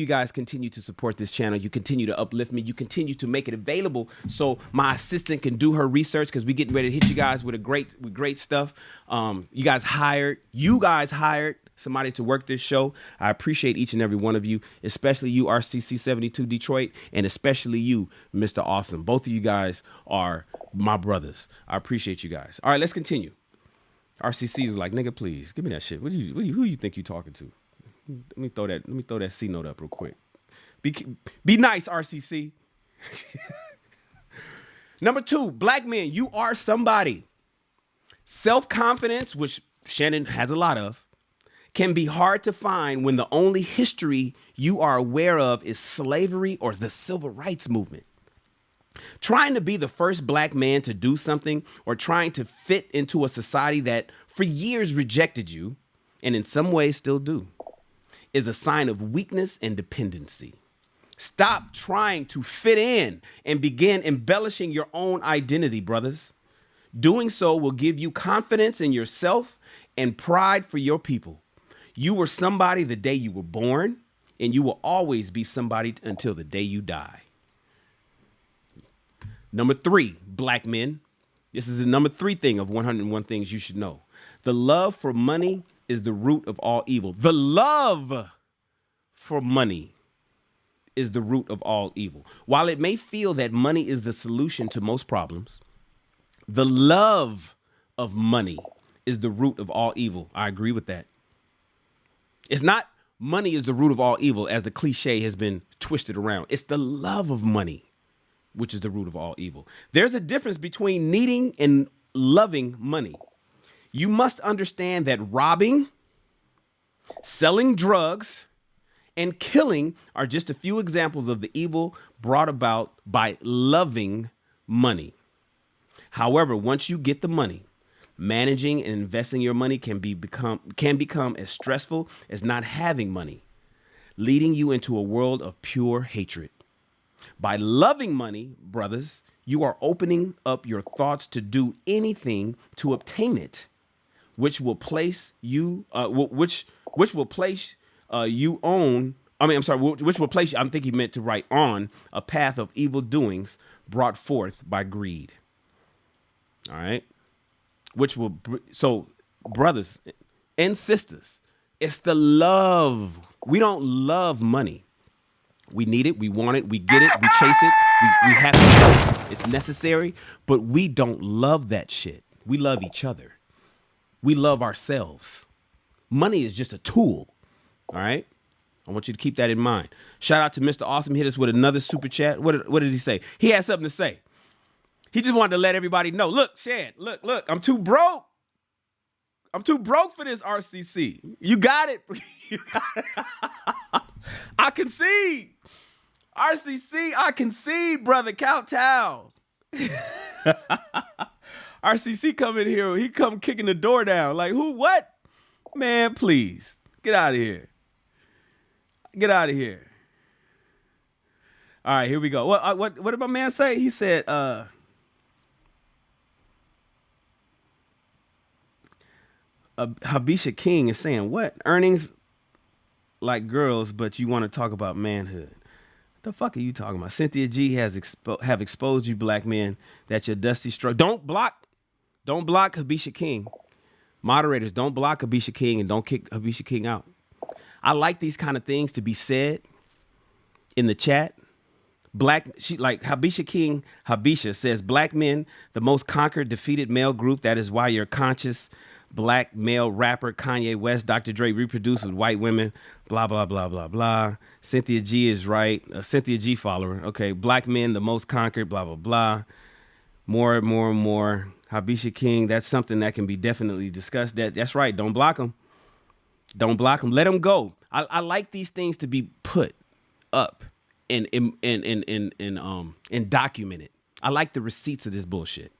guys continue to support this channel. You continue to uplift me. You continue to make it available so my assistant can do her research, because we're getting ready to hit you guys with great stuff. You guys hired somebody to work this show. I appreciate each and every one of you, especially you, RCC 72 Detroit, and especially you, Mr. Awesome. Both of you guys are my brothers. I appreciate you guys. All right, let's continue. RCC was like, nigga, please give me that shit. Who you think you talking to? Let me throw that C note up real quick. Be nice, RCC. Number 2, black men, you are somebody. Self-confidence, which Shannon has a lot of, can be hard to find when the only history you are aware of is slavery or the civil rights movement. Trying to be the first black man to do something, or trying to fit into a society that for years rejected you, and in some ways still do, is a sign of weakness and dependency. Stop trying to fit in and begin embellishing your own identity, brothers. Doing so will give you confidence in yourself and pride for your people. You were somebody the day you were born, and you will always be somebody until the day you die. Number 3, black men. This is the number 3 thing of 101 things you should know. The love for money is the root of all evil. The love for money is the root of all evil. While it may feel that money is the solution to most problems, the love of money is the root of all evil. I agree with that. It's not money is the root of all evil, as the cliche has been twisted around. It's the love of money, which is the root of all evil. There's a difference between needing and loving money. You must understand that robbing, selling drugs, and killing are just a few examples of the evil brought about by loving money. However, once you get the money, managing and investing your money can become as stressful as not having money, leading you into a world of pure hatred. By loving money, brothers, you are opening up your thoughts to do anything to obtain it, which will place you, which will place you on. Which will place you. I think he meant to write on a path of evil doings brought forth by greed. All right, so brothers and sisters, it's the love. We don't love money. We need it. We want it. We get it. We chase it. We have to have it. It's necessary, but we don't love that shit. We love each other. We love ourselves. Money is just a tool. All right. I want you to keep that in mind. Shout out to Mr. Awesome. Hit us with another super chat. What did he say? He had something to say. He just wanted to let everybody know. Look, Shan, look, I'm too broke. I'm too broke for this, RCC. You got it. You got it. I concede. RCC, I concede, brother. Kowtow. RCC come in here. He come kicking the door down. Like, who, what? Man, please. Get out of here. Get out of here. All right, here we go. What did my man say? He said, Habisha King is saying, what? Earnings like girls, but you want to talk about manhood. The fuck are you talking about? Cynthia G have exposed you black men that your dusty stroke. Don't block Habisha King. Moderators, don't block Habisha King and don't kick Habisha King out. I like these kind of things to be said in the chat. Habisha King, Habisha says, black men, the most conquered, defeated male group. That is why your conscious black male rapper Kanye West, Dr. Dre reproduced with white women, blah, blah, blah, blah, blah. Cynthia G is right. Cynthia G follower. Okay. Black men, the most conquered, blah, blah, blah. More and more and more. Habisha King, that's something that can be definitely discussed. That's right. Don't block them. Don't block them. Let them go. I like these things to be put up and documented. I like the receipts of this bullshit.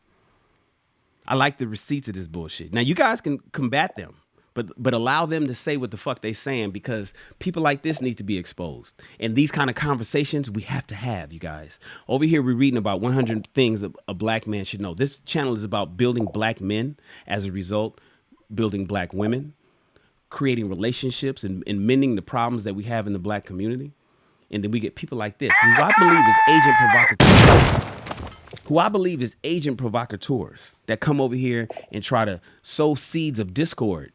Now you guys can combat them, but allow them to say what the fuck they saying, because people like this need to be exposed. And these kind of conversations we have to have, you guys. Over here we're reading about 100 things a black man should know. This channel is about building black men, as a result, building black women, creating relationships and mending the problems that we have in the black community. And then we get people like this, who I believe is agent provocateurs that come over here and try to sow seeds of discord.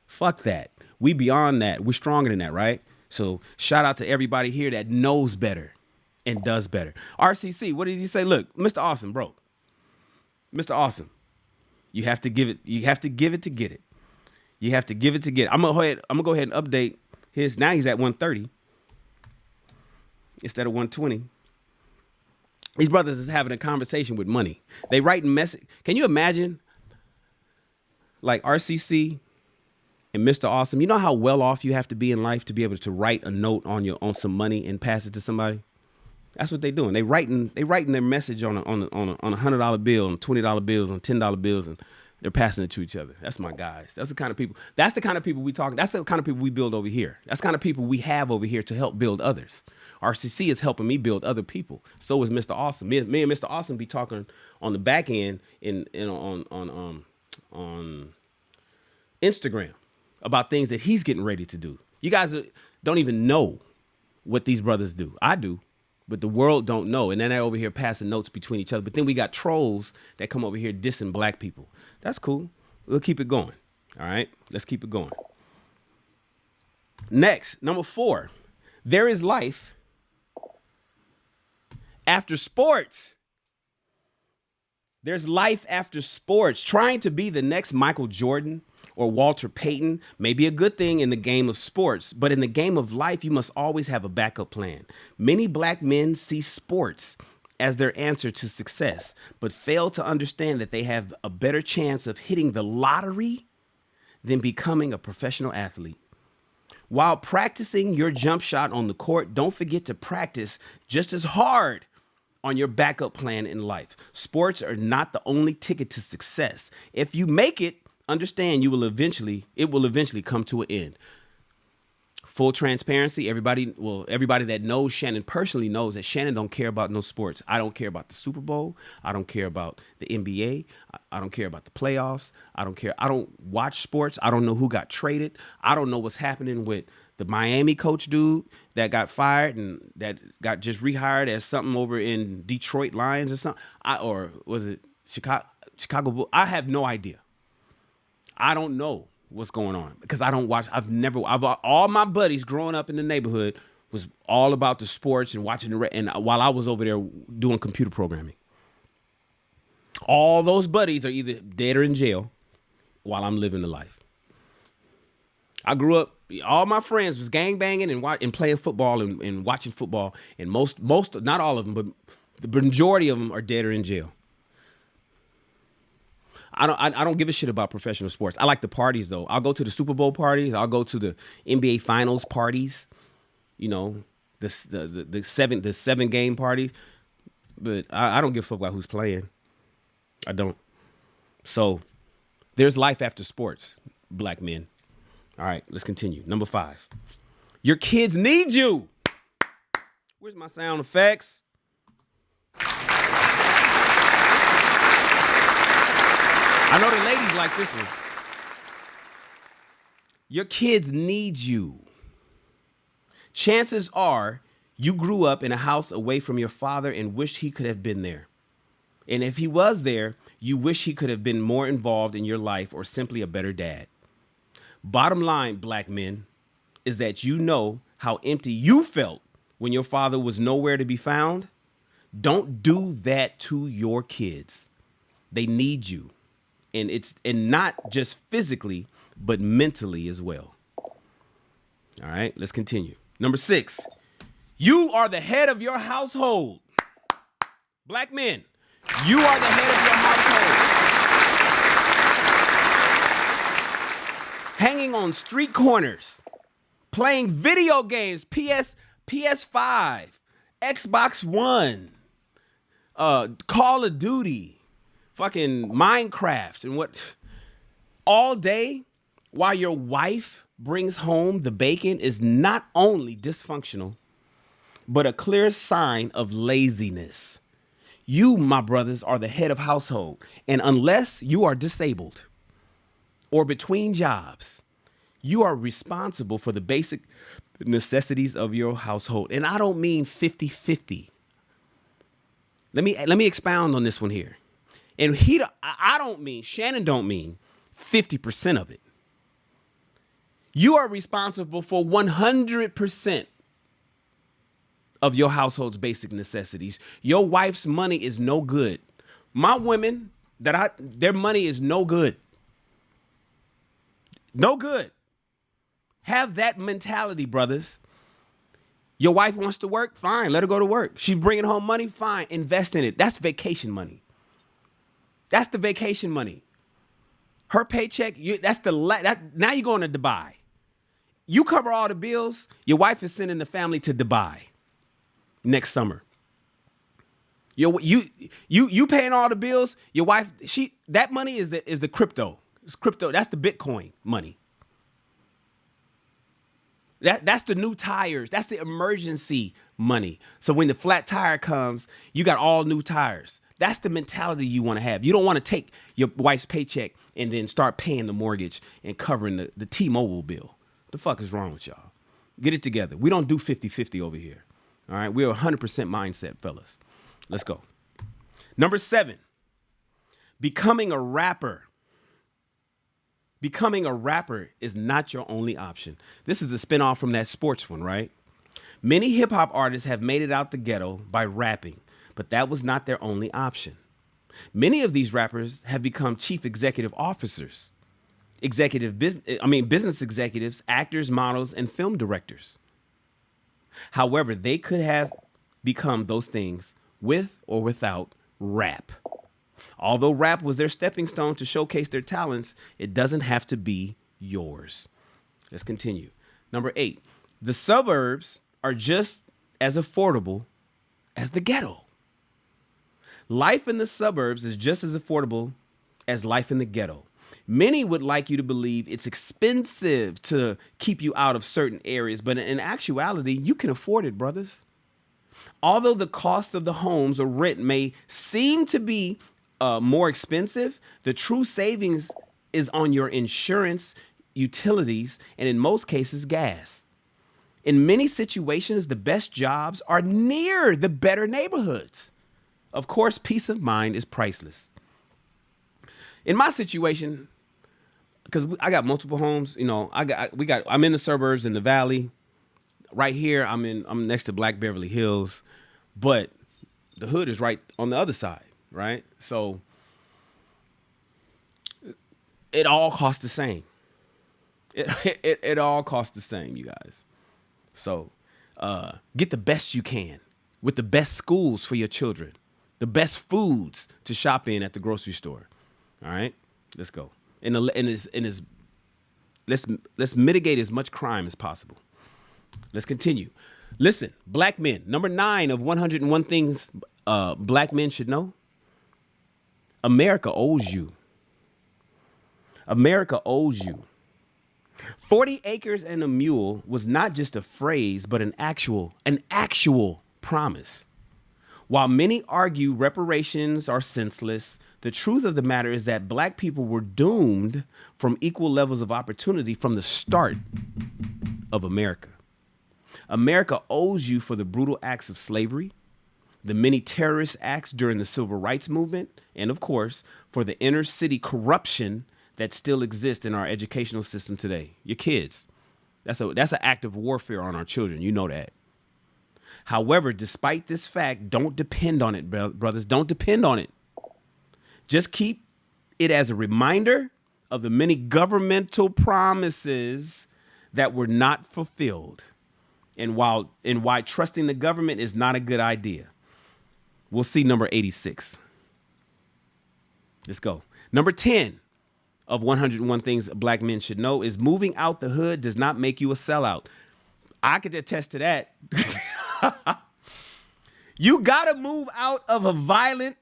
Fuck that. We beyond that. We're stronger than that, right? So shout out to everybody here that knows better and does better. RCC, what did he say? Look, Mr. Awesome, bro. Mr. Awesome, you have to give it to get it. You have to give it to get it. I'm gonna go ahead and update his. Now he's at 130 instead of 120. These brothers is having a conversation with money. They writing message. Can you imagine, like RCC and Mr. Awesome? You know how well off you have to be in life to be able to write a note on some money and pass it to somebody. That's what they're doing. They writing their message on a $100 bill, on $20 bills, on $10 bills, and they're passing it to each other. That's my guys. That's the kind of people. That's the kind of people we talk. That's the kind of people we build over here. That's the kind of people we have over here to help build others. RCC is helping me build other people. So is Mr. Awesome. Me and Mr. Awesome be talking on the back end on Instagram about things that he's getting ready to do. You guys don't even know what these brothers do. I do, but the world don't know. And then they're over here passing notes between each other. But then we got trolls that come over here dissing black people. That's cool. We'll keep it going. All right, let's keep it going. Next, number 4, there is life after sports. There's life after sports. Trying to be the next Michael Jordan or Walter Payton may be a good thing in the game of sports, but in the game of life, you must always have a backup plan. Many black men see sports as their answer to success, but fail to understand that they have a better chance of hitting the lottery than becoming a professional athlete. While practicing your jump shot on the court, don't forget to practice just as hard on your backup plan in life. Sports are not the only ticket to success. If you make it, understand it will eventually come to an end. Full transparency, everybody that knows Shannon personally knows that Shannon don't care about no sports. I don't care about the Super Bowl. I don't care about the NBA. I don't care about the playoffs. I don't care. I don't watch sports. I don't know who got traded. I don't know what's happening with the Miami coach dude that got fired and that got just rehired as something over in Detroit Lions or something. Or was it Chicago Bulls? I have no idea. I don't know what's going on because I don't watch. All my buddies growing up in the neighborhood was all about the sports and watching and while I was over there doing computer programming. All those buddies are either dead or in jail while I'm living the life. I grew up, all my friends was gangbanging and playing football and watching football, and most, not all of them, but the majority of them are dead or in jail. I don't give a shit about professional sports. I like the parties though. I'll go to the Super Bowl parties. I'll go to the NBA Finals parties. You know, the 7 game parties. But I don't give a fuck about who's playing. I don't. So there's life after sports, black men. All right, let's continue. Number 5. Your kids need you. Where's my sound effects? I know the ladies like this one. Your kids need you. Chances are you grew up in a house away from your father and wished he could have been there. And if he was there, you wish he could have been more involved in your life or simply a better dad. Bottom line, black men, is that you know how empty you felt when your father was nowhere to be found. Don't do that to your kids. They need you. and not just physically, but mentally as well. All right, let's continue. Number 6, you are the head of your household. Black men, you are the head of your household. Hanging on street corners, playing video games, PS5, Xbox One, Call of Duty, fucking Minecraft, and what all day while your wife brings home the bacon is not only dysfunctional, but a clear sign of laziness. You, my brothers, are the head of household, and unless you are disabled or between jobs, you are responsible for the basic necessities of your household. And I don't mean 50-50. Let me expound on this one here. And Shannon don't mean 50% of it. You are responsible for 100% of your household's basic necessities. Your wife's money is no good. My women, their money is no good. No good. Have that mentality, brothers. Your wife wants to work? Fine, let her go to work. She's bringing home money? Fine, invest in it. That's vacation money. That's the vacation money. Her paycheck, now you're going to Dubai. You cover all the bills. Your wife is sending the family to Dubai next summer. You paying all the bills. Your wife, that money is the crypto. It's crypto. That's the Bitcoin money. That's the new tires. That's the emergency money. So when the flat tire comes, you got all new tires. That's the mentality you want to have. You don't want to take your wife's paycheck and then start paying the mortgage and covering the T-Mobile bill. What the fuck is wrong with y'all? Get it together. We don't do 50-50 over here. All right? We're 100% mindset, fellas. Let's go. Number 7, becoming a rapper. Becoming a rapper is not your only option. This is a spinoff from that sports one, right? Many hip hop artists have made it out the ghetto by rapping, but that was not their only option. Many of these rappers have become chief executive officers, business executives, actors, models, and film directors. However, they could have become those things with or without rap. Although rap was their stepping stone to showcase their talents, it doesn't have to be yours. Let's continue. Number 8, the suburbs are just as affordable as the ghetto. Life in the suburbs is just as affordable as life in the ghetto. Many would like you to believe it's expensive to keep you out of certain areas, but in actuality, you can afford it, brothers. Although the cost of the homes or rent may seem to be more expensive, the true savings is on your insurance, utilities, and in most cases, gas. In many situations, the best jobs are near the better neighborhoods. Of course, peace of mind is priceless. In my situation, because I got multiple homes, I'm in the suburbs in the valley. Right here, I'm next to Black Beverly Hills, but the hood is right on the other side, right? So it all costs the same. It all costs the same, you guys. So get the best you can with the best schools for your children, the best foods to shop in at the grocery store. All right, let's go. Let's mitigate as much crime as possible. Let's continue. Listen, black men. Number 9 of 101 things black men should know. America owes you. America owes you. 40 acres and a mule was not just a phrase, but an actual promise. While many argue reparations are senseless, the truth of the matter is that black people were doomed from equal levels of opportunity from the start of America. America owes you for the brutal acts of slavery, the many terrorist acts during the civil rights movement, and of course, for the inner city corruption that still exists in our educational system today. Your kids, that's an act of warfare on our children. You know that. However, despite this fact, don't depend on it, brothers. Don't depend on it. Just keep it as a reminder of the many governmental promises that were not fulfilled, and why trusting the government is not a good idea. We'll see number 86. Let's go. Number 10 of 101 things black men should know is moving out the hood does not make you a sellout. I could attest to that. You gotta move out of a violent,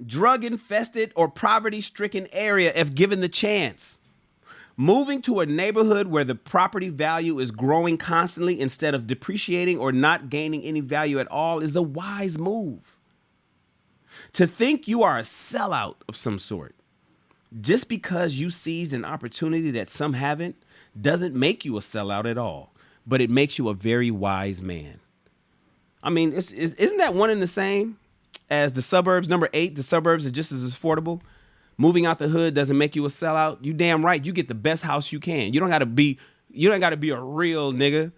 drug-infested, or poverty-stricken area if given the chance. Moving to a neighborhood where the property value is growing constantly instead of depreciating or not gaining any value at all is a wise move. To think you are a sellout of some sort just because you seized an opportunity that some haven't doesn't make you a sellout at all, but it makes you a very wise man. I mean, isn't that one and the same as the suburbs? Number 8, the suburbs are just as affordable. Moving out the hood doesn't make you a sellout. You damn right. You get the best house you can. You ain't got to be a real nigga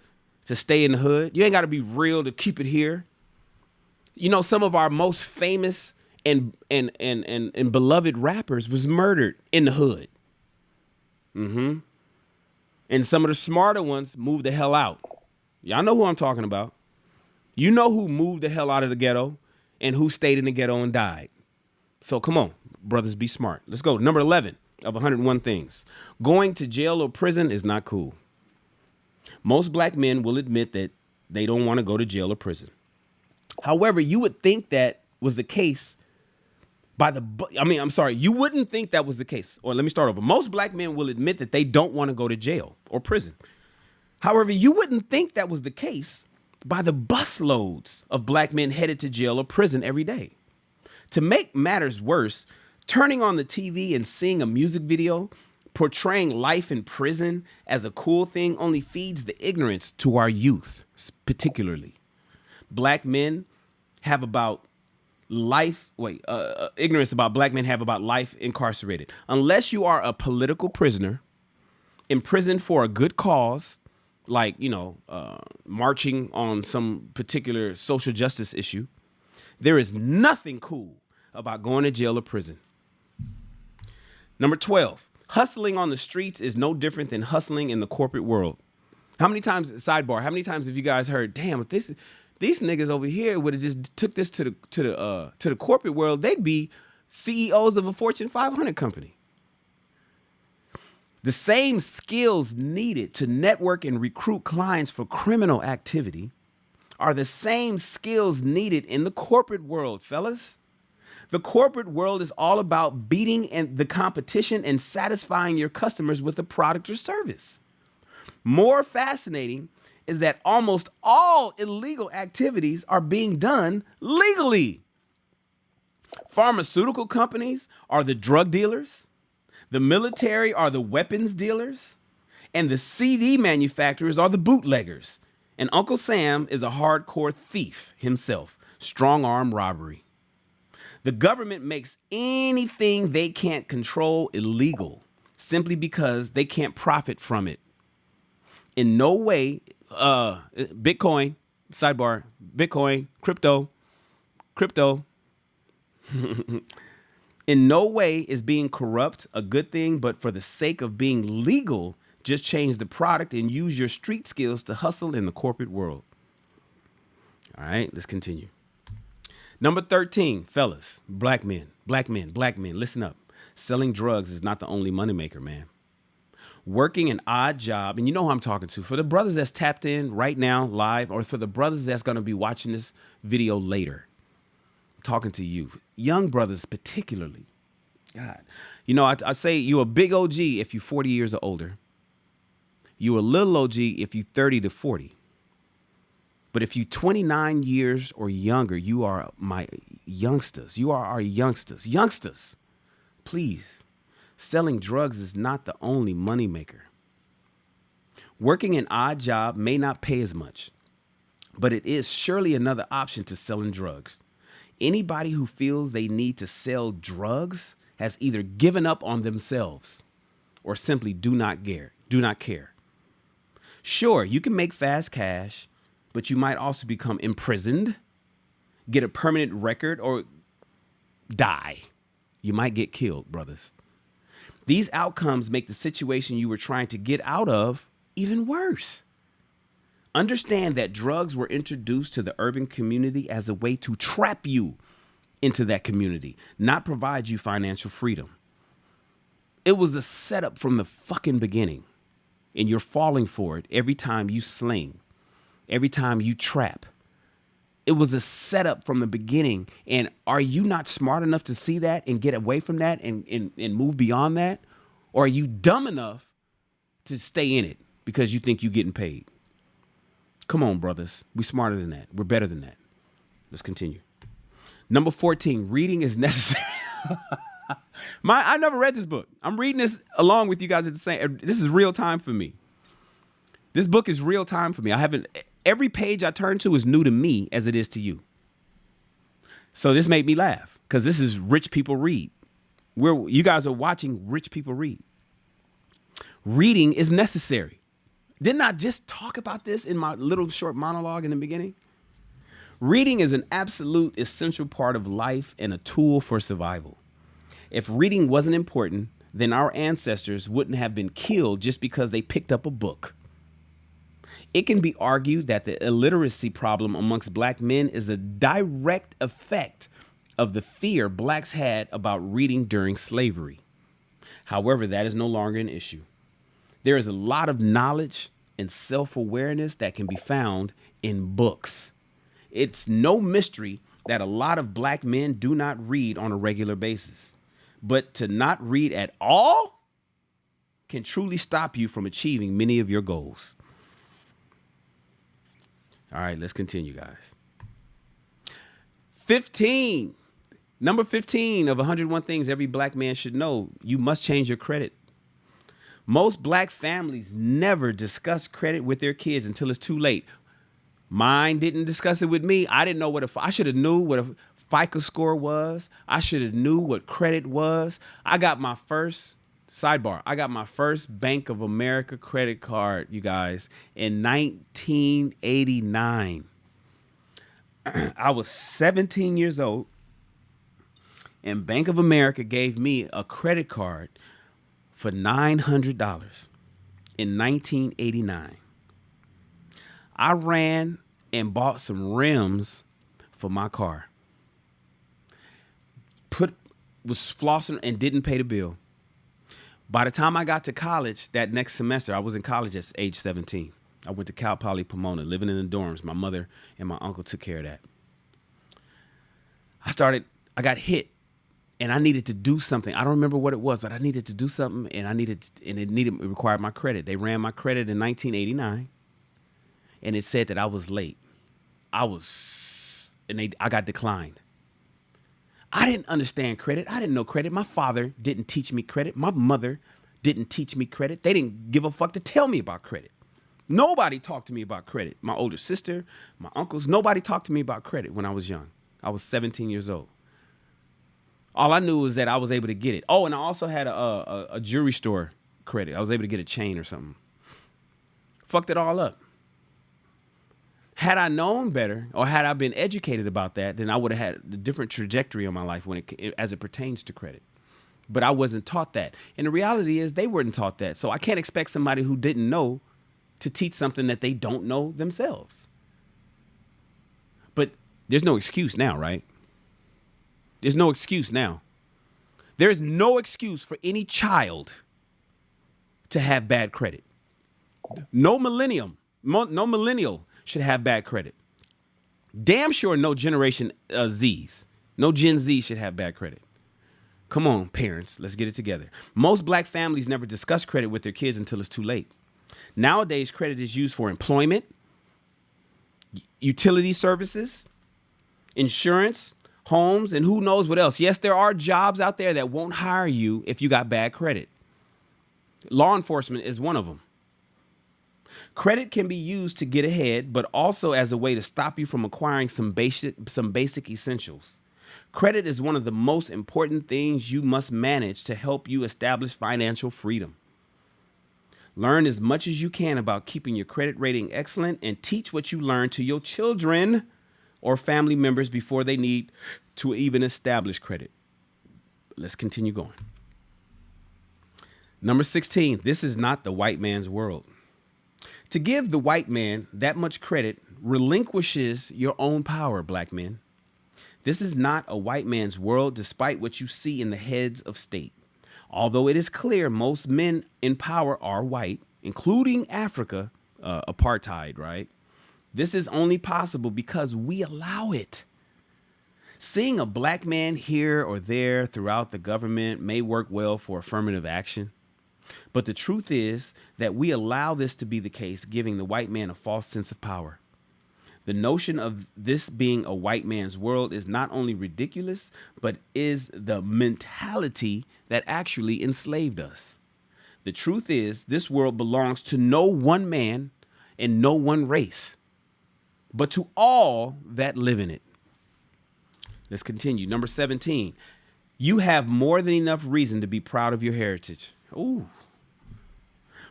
to stay in the hood. You ain't got to be real to keep it here. You know, some of our most famous and beloved rappers was murdered in the hood. Mm-hmm. And some of the smarter ones moved the hell out. Y'all know who I'm talking about. You know who moved the hell out of the ghetto and who stayed in the ghetto and died. So come on, brothers, be smart. Let's go. Number 11 of 101 things. Going to jail or prison is not cool. Most black men will admit that they don't want to go to jail or prison. However, you would think that was the case you wouldn't think that was the case. Or let me start over. Most black men will admit that they don't want to go to jail or prison. However, you wouldn't think that was the case by the busloads of black men headed to jail or prison every day. To make matters worse, turning on the TV and seeing a music video portraying life in prison as a cool thing only feeds the ignorance to our youth, particularly. Black men have about ignorance about black men have about life incarcerated. Unless you are a political prisoner, imprisoned for a good cause, like, marching on some particular social justice issue, there is nothing cool about going to jail or prison. Number 12, hustling on the streets is no different than hustling in the corporate world. How many times have you guys heard, damn, if these niggas over here would have just took this to the corporate world, they'd be CEOs of a Fortune 500 company. The same skills needed to network and recruit clients for criminal activity are the same skills needed in the corporate world, fellas. The corporate world is all about beating the competition and satisfying your customers with a product or service. More fascinating is that almost all illegal activities are being done legally. Pharmaceutical companies are the drug dealers. The military are the weapons dealers, and the CD manufacturers are the bootleggers. And Uncle Sam is a hardcore thief himself, strong arm robbery. The government makes anything they can't control illegal simply because they can't profit from it. In no way, Bitcoin, sidebar, Bitcoin, crypto. In no way is being corrupt a good thing, but for the sake of being legal, just change the product and use your street skills to hustle in the corporate world. All right, let's continue. Number 13, fellas, black men, listen up. Selling drugs is not the only moneymaker, man. Working an odd job, and you know who I'm talking to. For the brothers that's tapped in right now, live, or for the brothers that's going to be watching this video later, talking to you, young brothers particularly. God, I say you a big OG if you're 40 years or older. You a little OG if you're 30 to 40. But if you're 29 years or younger, you are my youngsters. You are our youngsters. Youngsters, please, selling drugs is not the only moneymaker. Working an odd job may not pay as much, but it is surely another option to selling drugs. Anybody who feels they need to sell drugs has either given up on themselves or simply do not care. Sure, you can make fast cash, but you might also become imprisoned, get a permanent record, or die. You might get killed, brothers. These outcomes make the situation you were trying to get out of even worse. Understand that drugs were introduced to the urban community as a way to trap you into that community, not provide you financial freedom. It was a setup from the fucking beginning, and you're falling for it every time you sling, every time you trap. It was a setup from the beginning, and are you not smart enough to see that and get away from that and move beyond that? Or are you dumb enough to stay in it because you think you're getting paid? Come on, brothers. We're smarter than that. We're better than that. Let's continue. Number 14, reading is necessary. I never read this book. I'm reading this along with you guys at the same. This is real time for me. This book is real time for me. Every page I turn to is new to me as it is to you. So this made me laugh because this is rich people read. You guys are watching rich people read. Reading is necessary. Didn't I just talk about this in my little short monologue in the beginning? Reading is an absolute essential part of life and a tool for survival. If reading wasn't important, then our ancestors wouldn't have been killed just because they picked up a book. It can be argued that the illiteracy problem amongst black men is a direct effect of the fear blacks had about reading during slavery. However, that is no longer an issue. There is a lot of knowledge and self-awareness that can be found in books. It's no mystery that a lot of black men do not read on a regular basis. But to not read at all can truly stop you from achieving many of your goals. All right, let's continue, guys. 15. Number 15 of 101 things every black man should know. You must change your credit. Most black families never discuss credit with their kids until it's too late. Mine didn't discuss it with me. I didn't know I should have knew what a FICO score was. I should have knew what credit was. I got my first Bank of America credit card, you guys, in 1989. I was 17 years old, and Bank of America gave me a credit card for $900 in 1989. I ran and bought some rims for my car. Was flossing and didn't pay the bill. By the time I got to college that next semester, I was in college at age 17. I went to Cal Poly Pomona, living in the dorms. My mother and my uncle took care of that. I got hit, and I needed to do something. I don't remember what it was, but I needed to do something, and it required my credit. They ran my credit in 1989, and it said that I was late. I got declined. I didn't understand credit. I didn't know credit. My father didn't teach me credit. My mother didn't teach me credit. They didn't give a fuck to tell me about credit. Nobody talked to me about credit. My older sister, my uncles, nobody talked to me about credit when I was young. I was 17 years old. All I knew was that I was able to get it. Oh, and I also had a jewelry store credit. I was able to get a chain or something. Fucked it all up. Had I known better, or had I been educated about that, then I would have had a different trajectory on my life as it pertains to credit. But I wasn't taught that. And the reality is they weren't taught that. So I can't expect somebody who didn't know to teach something that they don't know themselves. But there's no excuse now, right? There's no excuse now. There is no excuse for any child to have bad credit. No millennial should have bad credit. Damn sure no Generation Zs, no Gen Z should have bad credit. Come on, parents, let's get it together. Most black families never discuss credit with their kids until it's too late. Nowadays, credit is used for employment, utility services, insurance, homes, and who knows what else. Yes, there are jobs out there that won't hire you if you got bad credit. Law enforcement is one of them. Credit can be used to get ahead, but also as a way to stop you from acquiring some basic essentials. Credit is one of the most important things you must manage to help you establish financial freedom. Learn as much as you can about keeping your credit rating excellent, and teach what you learn to your children or family members before they need to even establish credit. Let's continue going. Number 16, this is not the white man's world. To give the white man that much credit relinquishes your own power, black men. This is not a white man's world, despite what you see in the heads of state. Although it is clear most men in power are white, including Africa, apartheid, right? This is only possible because we allow it. Seeing a black man here or there throughout the government may work well for affirmative action. But the truth is that we allow this to be the case, giving the white man a false sense of power. The notion of this being a white man's world is not only ridiculous, but is the mentality that actually enslaved us. The truth is, this world belongs to no one man and no one race, but to all that live in it. Let's continue. Number 17, you have more than enough reason to be proud of your heritage. Ooh.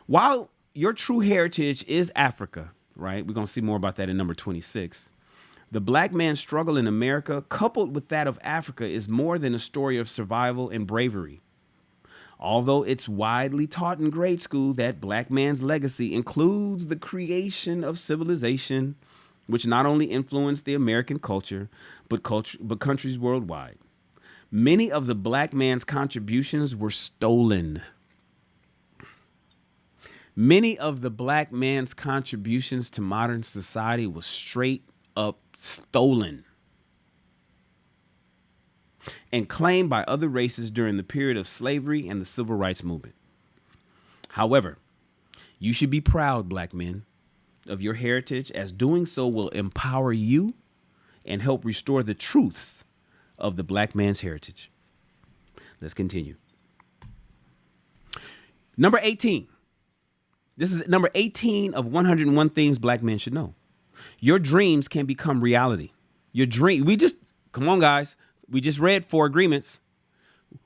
While your true heritage is Africa, right? We're going to see more about that in number 26. The black man's struggle in America, coupled with that of Africa, is more than a story of survival and bravery. Although it's widely taught in grade school that black man's legacy includes the creation of civilization, which not only influenced the American culture, but countries worldwide. Many of the black man's contributions were stolen. Many of the black man's contributions to modern society was straight up stolen and claimed by other races during the period of slavery and the civil rights movement. However, you should be proud, black men, of your heritage, as doing so will empower you and help restore the truths of the black man's heritage. Let's continue. Number 18. This is number 18 of 101 things black men should know. Your dreams can become reality. Your dream. Come on, guys. We just read 4 agreements.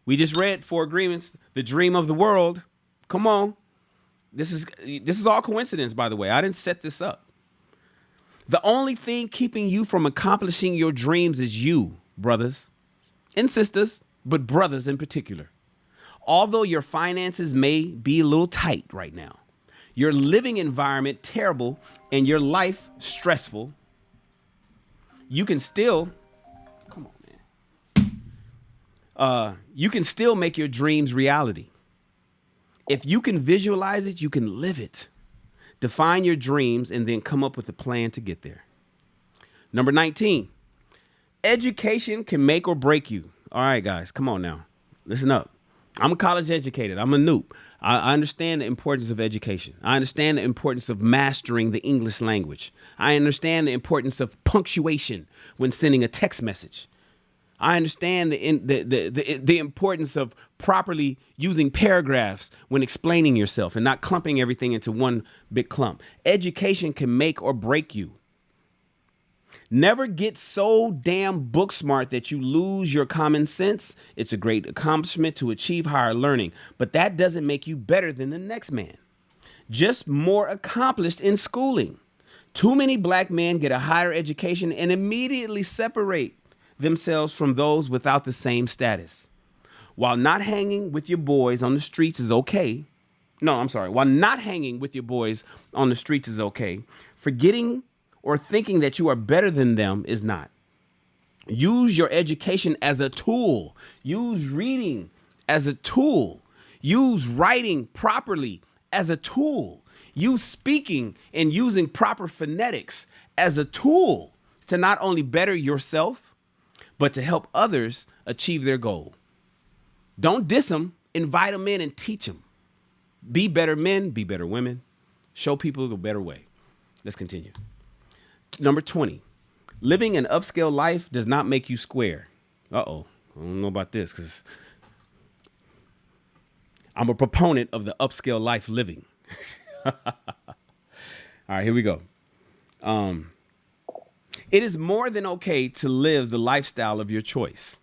The dream of the world. Come on. This is all coincidence, by the way. I didn't set this up. The only thing keeping you from accomplishing your dreams is you, brothers and sisters, but brothers in particular. Although your finances may be a little tight right now, your living environment terrible, and your life stressful, you can still, you can still make your dreams reality. If you can visualize it, you can live it. Define your dreams and then come up with a plan to get there. Number 19, education can make or break you. All right, guys, come on now. Listen up. I'm a college educated. I'm a Nupe. I understand the importance of education. I understand the importance of mastering the English language. I understand the importance of punctuation when sending a text message. I understand the importance of properly using paragraphs when explaining yourself and not clumping everything into one big clump. Education can make or break you. Never get so damn book smart that you lose your common sense. It's a great accomplishment to achieve higher learning, but that doesn't make you better than the next man. Just more accomplished in schooling. Too many black men get a higher education and immediately separate themselves from those without the same status. While not hanging with your boys on the streets is okay. While not hanging with your boys on the streets is okay, forgetting or thinking that you are better than them is not. Use your education as a tool. Use reading as a tool. Use writing properly as a tool. Use speaking and using proper phonetics as a tool to not only better yourself, but to help others achieve their goal. Don't diss them, invite them in and teach them. Be better men, be better women. Show people the better way. Let's continue. Number 20, living an upscale life does not make you square. Uh-oh, I don't know about this because I'm a proponent of the upscale life living. All right, here we go. It is more than okay to live the lifestyle of your choice.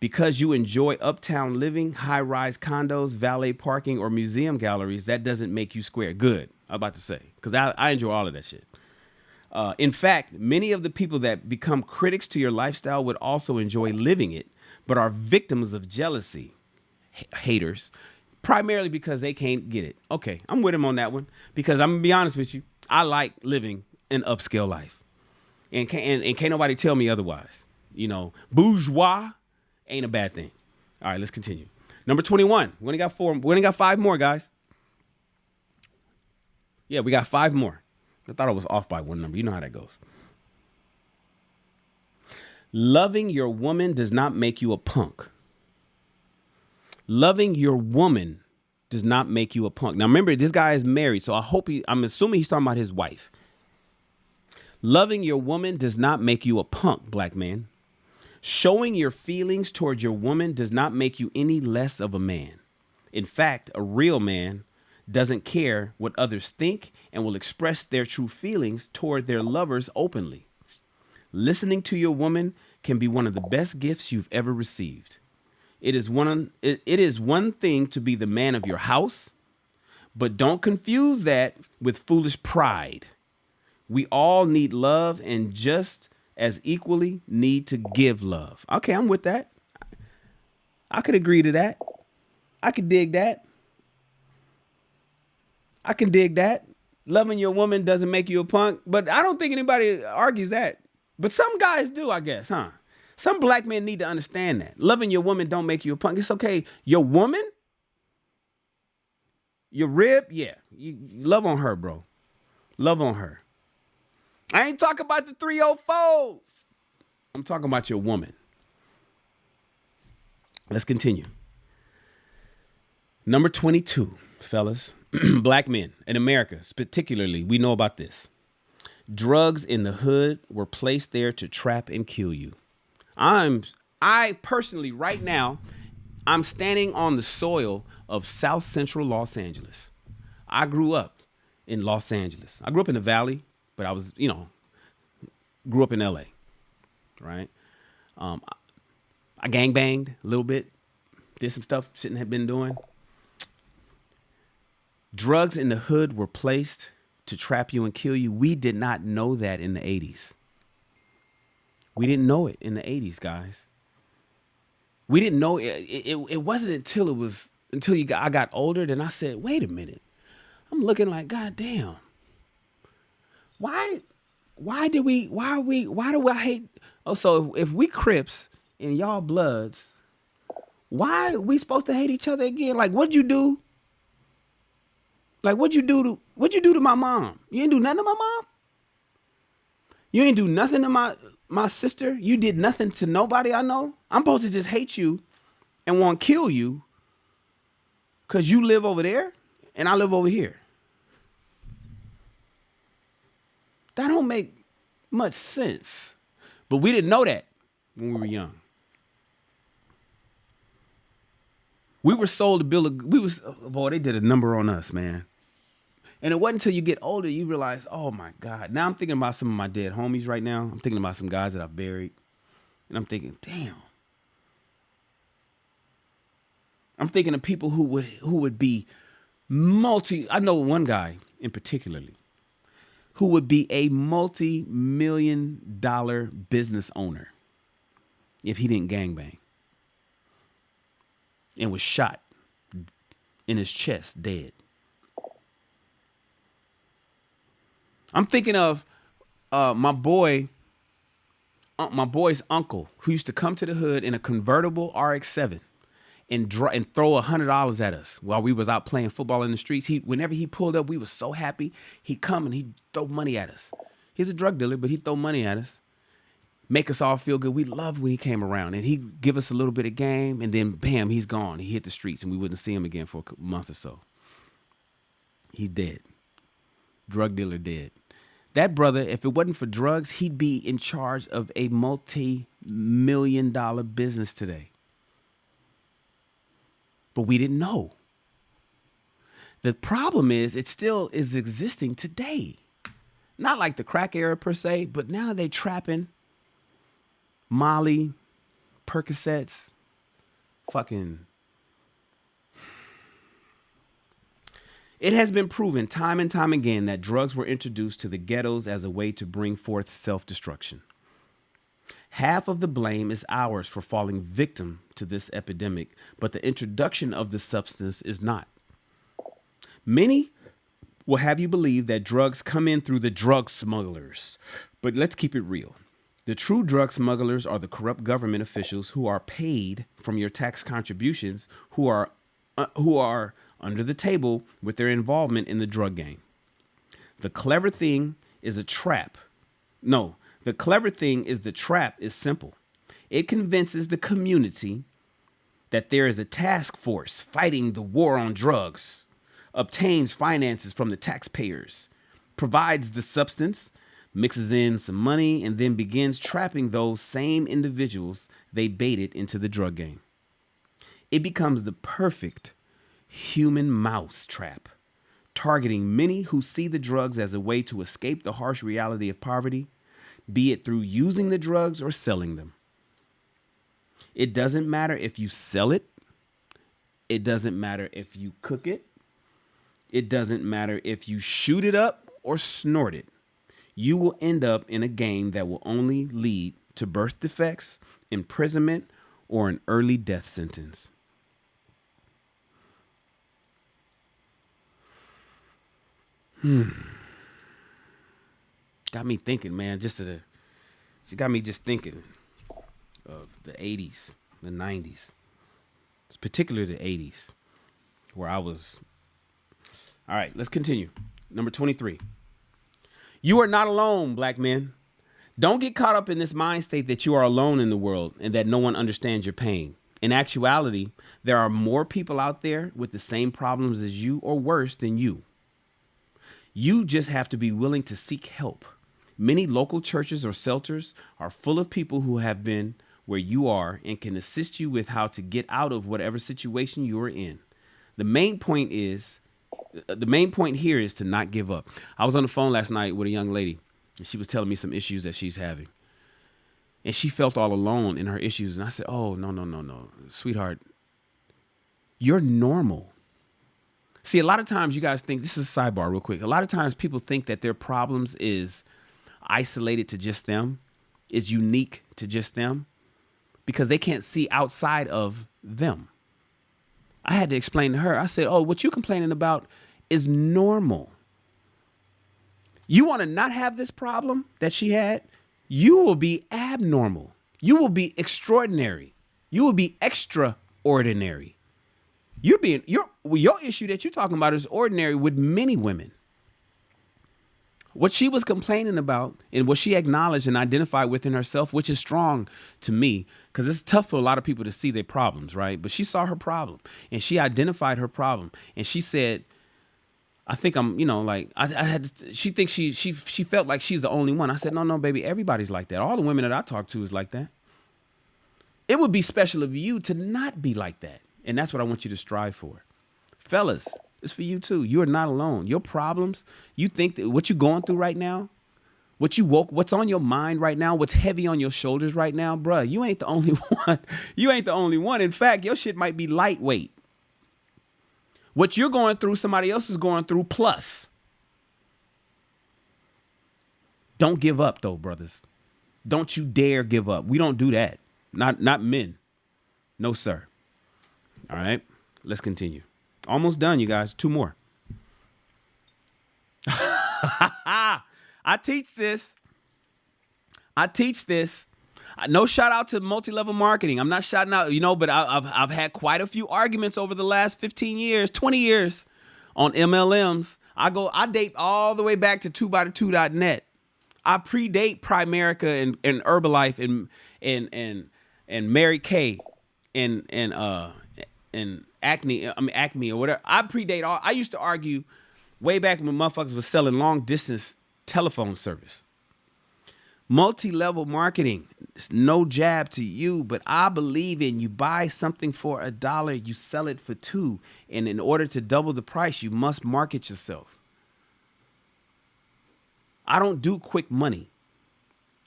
Because you enjoy uptown living, high-rise condos, valet parking, or museum galleries, that doesn't make you square. Good, I'm about to say, because I enjoy all of that shit. In fact, many of the people that become critics to your lifestyle would also enjoy living it, but are victims of jealousy, haters, primarily because they can't get it. Okay, I'm with him on that one because I'm gonna be honest with you. I like living an upscale life, and can't nobody tell me otherwise. You know, bourgeois ain't a bad thing. All right, let's continue. Number 21. We only got 4. We only got 5 more, guys. Yeah, we got 5 more. I thought I was off by one number. You know how that goes. Loving your woman does not make you a punk. Loving your woman does not make you a punk. Now, remember, this guy is married, so I'm assuming he's talking about his wife. Loving your woman does not make you a punk, black man. Showing your feelings towards your woman does not make you any less of a man. In fact, a real man doesn't care what others think and will express their true feelings toward their lovers openly. Listening to your woman can be one of the best gifts you've ever received. It is one thing to be the man of your house, but don't confuse that with foolish pride. We all need love and just as equally need to give love. Okay, I'm with that. I could agree to that. I could dig that. I can dig that. Loving your woman doesn't make you a punk, but I don't think anybody argues that. But some guys do, I guess, huh? Some black men need to understand that. Loving your woman don't make you a punk. It's okay. Your woman, your rib, yeah. You love on her, bro. Love on her. I ain't talking about the 304s. I'm talking about your woman. Let's continue. Number 22, fellas. Black men in America, particularly, we know about this. Drugs in the hood were placed there to trap and kill you. I personally, right now, I'm standing on the soil of South Central Los Angeles. I grew up in Los Angeles. I grew up in the Valley, but I was, grew up in LA, right? I gangbanged a little bit, did some stuff shouldn't have been doing. Drugs in the hood were placed to trap you and kill you. We did not know that in the 80s. We didn't know it in the 80s, guys. We didn't know it. It wasn't until I got older, then I said, wait a minute. I'm looking like, God damn. Why do I hate? Oh, so if we Crips and y'all Bloods, why are we supposed to hate each other again? Like, what'd you do? Like, what'd you do to my mom? You ain't do nothing to my mom? You ain't do nothing to my sister? You did nothing to nobody I know? I'm supposed to just hate you and want to kill you because you live over there and I live over here. That don't make much sense. But we didn't know that when we were young. We were sold a bill of, they did a number on us, man. And it wasn't until you get older, you realize, oh my God. Now I'm thinking about some of my dead homies right now. I'm thinking about some guys that I've buried. And I'm thinking, damn. I'm thinking of people who would be I know one guy in particularly who would be a multi-million-dollar business owner if he didn't gangbang. And was shot in his chest, dead. I'm thinking of my boy's uncle who used to come to the hood in a convertible RX-7 and throw $100 at us while we was out playing football in the streets. Whenever he pulled up, we was so happy. He'd come and he'd throw money at us. He's a drug dealer, but he'd throw money at us. Make us all feel good. We loved when he came around, and he'd give us a little bit of game, and then bam, he's gone. He hit the streets, and we wouldn't see him again for a month or so. He's dead. Drug dealer dead. That brother, if it wasn't for drugs, he'd be in charge of a multi-million-dollar business today. But we didn't know. The problem is it still is existing today. Not like the crack era per se, but now they trapping Molly, Percocets, fucking. It has been proven time and time again that drugs were introduced to the ghettos as a way to bring forth self-destruction. Half of the blame is ours for falling victim to this epidemic, but the introduction of the substance is not. Many will have you believe that drugs come in through the drug smugglers, but let's keep it real. The true drug smugglers are the corrupt government officials who are paid from your tax contributions, who are under the table with their involvement in the drug game. The clever thing is a trap. No, the clever thing is the trap is simple. It convinces the community that there is a task force fighting the war on drugs, obtains finances from the taxpayers, provides the substance, mixes in some money, and then begins trapping those same individuals they baited into the drug game. It becomes the perfect human mouse trap, targeting many who see the drugs as a way to escape the harsh reality of poverty, be it through using the drugs or selling them. It doesn't matter if you sell it. It doesn't matter if you cook it. It doesn't matter if you shoot it up or snort it. You will end up in a game that will only lead to birth defects, imprisonment, or an early death sentence. Got me thinking, man. She got me just thinking of the 80s, the 90s. It's particularly the 80s, where I was. All right, let's continue. Number 23. You are not alone, black men. Don't get caught up in this mind state that you are alone in the world and that no one understands your pain. In actuality, there are more people out there with the same problems as you or worse than you. You just have to be willing to seek help. Many local churches or shelters are full of people who have been where you are and can assist you with how to get out of whatever situation you are in. The main point here is to not give up. I was on the phone last night with a young lady, and she was telling me some issues that she's having. And she felt all alone in her issues. And I said, oh, no, sweetheart, you're normal. See, a lot of times you guys think, this is a sidebar real quick. A lot of times people think that their problems is isolated to just them, is unique to just them, because they can't see outside of them. I had to explain to her. I said, oh, what you complaining about is normal. You want to not have this problem that she had? You will be abnormal. You will be extraordinary. You will be extraordinary. Your issue that you're talking about is ordinary with many women. What she was complaining about and what she acknowledged and identified within herself, which is strong to me, because it's tough for a lot of people to see their problems, right? But she saw her problem and she identified her problem. And she said, I think I'm, she thinks she felt like she's the only one. I said, no, baby, everybody's like that. All the women that I talk to is like that. It would be special of you to not be like that. And that's what I want you to strive for. Fellas, it's for you too. You are not alone. Your problems, you think that what you're going through right now, what's on your mind right now, what's heavy on your shoulders right now, bruh, you ain't the only one. You ain't the only one. In fact, your shit might be lightweight. What you're going through, somebody else is going through plus. Don't give up though, brothers. Don't you dare give up. We don't do that. Not men. No, sir. All right, let's continue. Almost done, you guys. 2 more. I teach this. No shout out to multi-level marketing. I'm not shouting out, but I've had quite a few arguments over the last 15 years, 20 years on MLMs. I date all the way back to 2x2.net. I predate Primerica and Herbalife and Mary Kay and Acme or whatever. I predate all. I used to argue way back when motherfuckers was selling long distance telephone service. Multi-level marketing. It's no jab to you, but I believe in you buy something for $1, you sell it for $2. And in order to double the price, you must market yourself. I don't do quick money.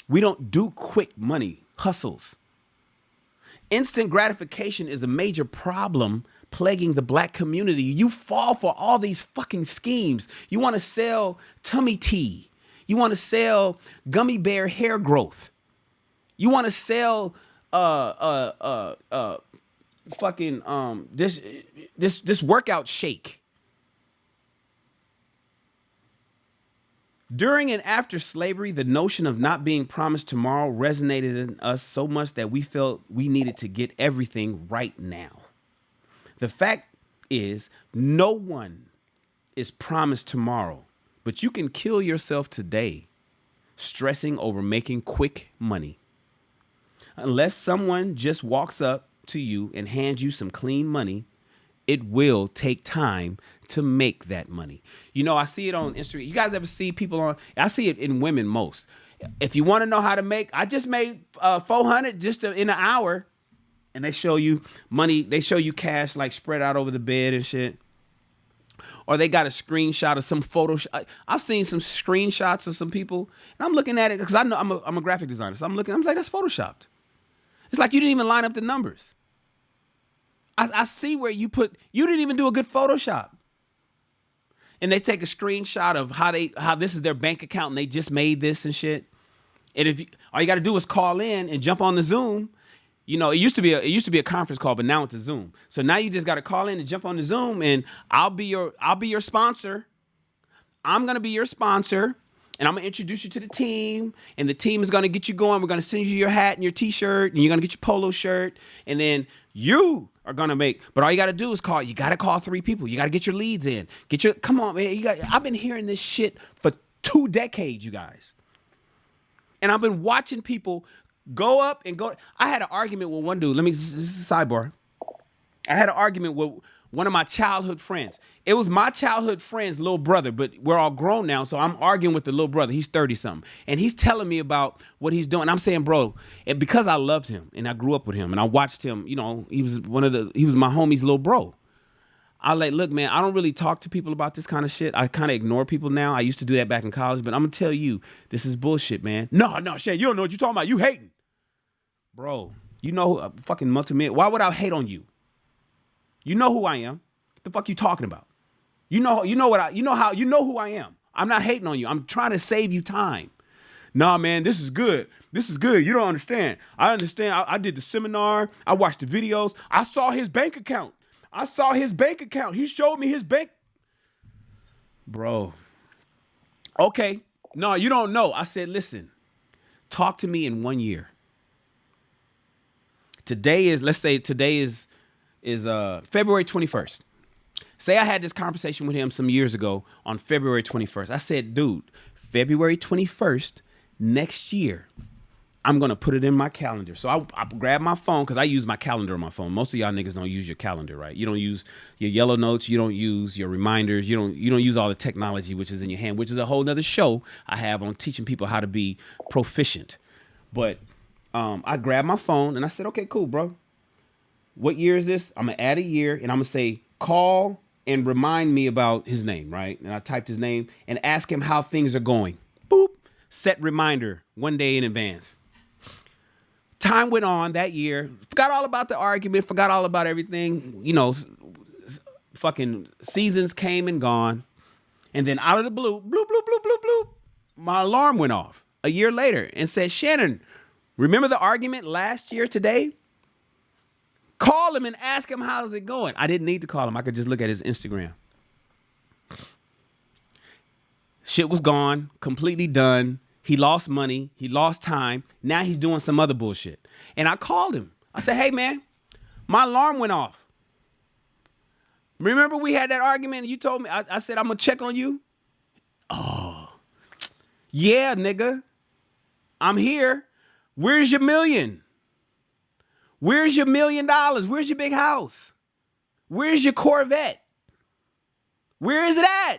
We don't do quick money hustles. Instant gratification is a major problem plaguing the black community. You fall for all these fucking schemes. You want to sell tummy tea. You want to sell gummy bear hair growth. You want to sell fucking this workout shake. During and after slavery, the notion of not being promised tomorrow resonated in us so much that we felt we needed to get everything right now. The fact is, no one is promised tomorrow, but you can kill yourself today stressing over making quick money. Unless someone just walks up to you and hands you some clean money, it will take time to make that money. You know, I see it on Instagram. You guys ever see people on, I see it in women most. If you want to know how to make, I just made $400 just in an hour. And they show you money, they show you cash like spread out over the bed and shit. Or they got a screenshot of some photo. I've seen some screenshots of some people, and I'm looking at it because I know I'm a graphic designer. So I'm like, that's photoshopped. It's like you didn't even line up the numbers. I see where you didn't even do a good Photoshop. And they take a screenshot of how this is their bank account and they just made this and shit. And all you got to do is call in and jump on the Zoom. You know, it used to be a conference call, but now it's a Zoom. So now you just got to call in and jump on the Zoom, and I'll be your sponsor. I'm gonna be your sponsor, and I'm gonna introduce you to the team, and the team is gonna get you going. We're gonna send you your hat and your T-shirt, and you're gonna get your polo shirt, and then you are gonna make. But all you got to do is call. You got to call 3 people. You got to get your leads in. Come on, man. I've been hearing this shit for 2 decades, you guys, and I've been watching people go up and go. I had an argument with one dude. This is a sidebar. I had an argument with one of my childhood friends. It was my childhood friend's little brother, but we're all grown now, so I'm arguing with the little brother. He's 30-something, and he's telling me about what he's doing. I'm saying, bro, and because I loved him, and I grew up with him, and I watched him, you know, he was my homie's little bro. I like, look, man, I don't really talk to people about this kind of shit. I kind of ignore people now. I used to do that back in college, but I'm going to tell you, this is bullshit, man. No, Shannon, you don't know what you're talking about. You hating. Bro, you know, fucking multi-million. Why would I hate on you? You know who I am. What the fuck you talking about? You know who I am. I'm not hating on you. I'm trying to save you time. Nah, man, this is good. This is good. You don't understand. I understand. I did the seminar. I watched the videos. I saw his bank account. He showed me his bank. Bro. Okay. No, you don't know. I said, listen, talk to me in 1 year. Today is February 21st. Say I had this conversation with him some years ago on February 21st. I said, dude, February 21st next year, I'm going to put it in my calendar. So I grabbed my phone because I use my calendar on my phone. Most of y'all niggas don't use your calendar, right? You don't use your yellow notes. You don't use your reminders. You don't use all the technology which is in your hand, which is a whole nother show I have on teaching people how to be proficient. But I grabbed my phone and I said, okay, cool, bro. What year is this? I'm going to add a year and I'm going to say, call and remind me about his name, right? And I typed his name and ask him how things are going. Boop. Set reminder 1 day in advance. Time went on that year. Forgot all about the argument. Forgot all about everything. You know, fucking seasons came and gone. And then out of the blue, bloop, bloop, bloop, bloop, bloop, my alarm went off a year later and said, Shannon, remember the argument last year today? Call him and ask him how's it going. I didn't need to call him. I could just look at his Instagram. Shit was gone, completely done. He lost money. He lost time. Now he's doing some other bullshit. And I called him. I said, hey, man, my alarm went off. Remember we had that argument and you told me, I said, I'm going to check on you? Oh, yeah, nigga. I'm here. Where's your million? Where's your $1 million? Where's your big house? Where's your Corvette? Where is it at?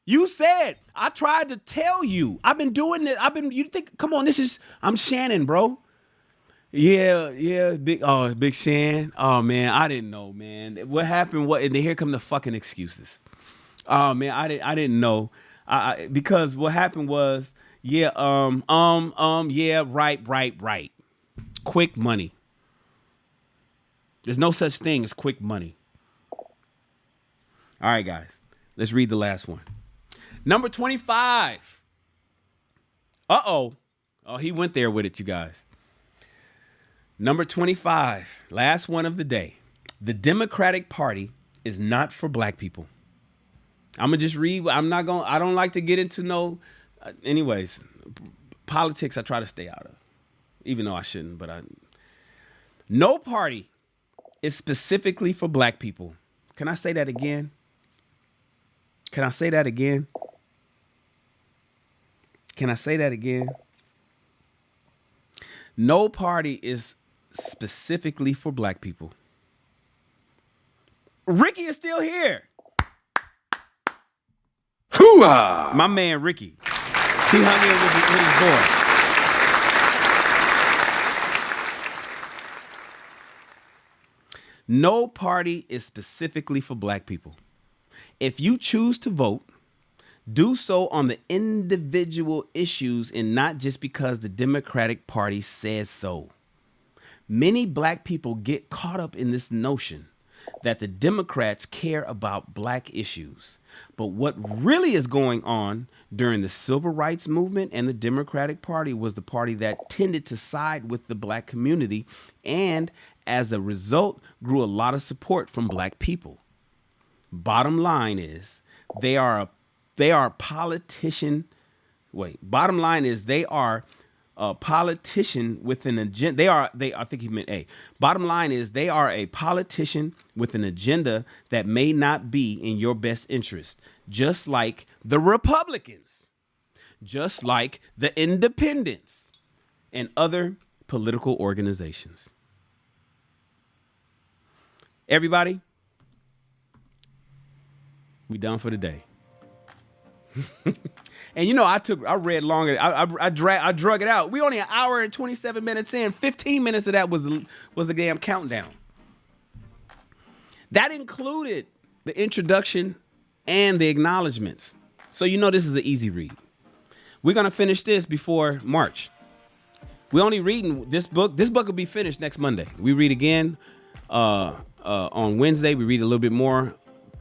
You said, I tried to tell you. I've been doing this. You think, come on, I'm Shannon, bro. Yeah, big Shan. Oh, man, I didn't know, man. What happened? And then here come the fucking excuses. Oh, man, I didn't know. Because what happened was, yeah, right. Quick money. There's no such thing as quick money. All right, guys, let's read the last one. Number 25. Uh-oh. Oh, he went there with it, you guys. Number 25, last one of the day. The Democratic Party is not for black people. I'm going to just read. I don't like to get into anyways, politics I try to stay out of, even though I shouldn't, but no party is specifically for black people. Can I say that again? Can I say that again? Can I say that again? No party is specifically for black people. Ricky is still here. Hoo-ah! My man Ricky. He hung in with his boy. No party is specifically for black people. If you choose to vote, do so on the individual issues and not just because the Democratic Party says so. Many black people get caught up in this notion that the Democrats care about black issues. But what really is going on during the civil rights movement and the Democratic Party was the party that tended to side with the black community and as a result grew a lot of support from black people. Bottom line is they are a politician. Bottom line is they are a politician with an agenda. I think he meant A. Bottom line is they are a politician with an agenda that may not be in your best interest. Just like the Republicans, just like the independents and other political organizations. Everybody, we done for the day. And I read longer. I drug it out. We only an hour and 27 minutes in. 15 minutes of that was the damn countdown. That included the introduction and the acknowledgments. So this is an easy read. We're gonna finish this before March. We're only reading this book. This book will be finished next Monday. We read again on Wednesday. We read a little bit more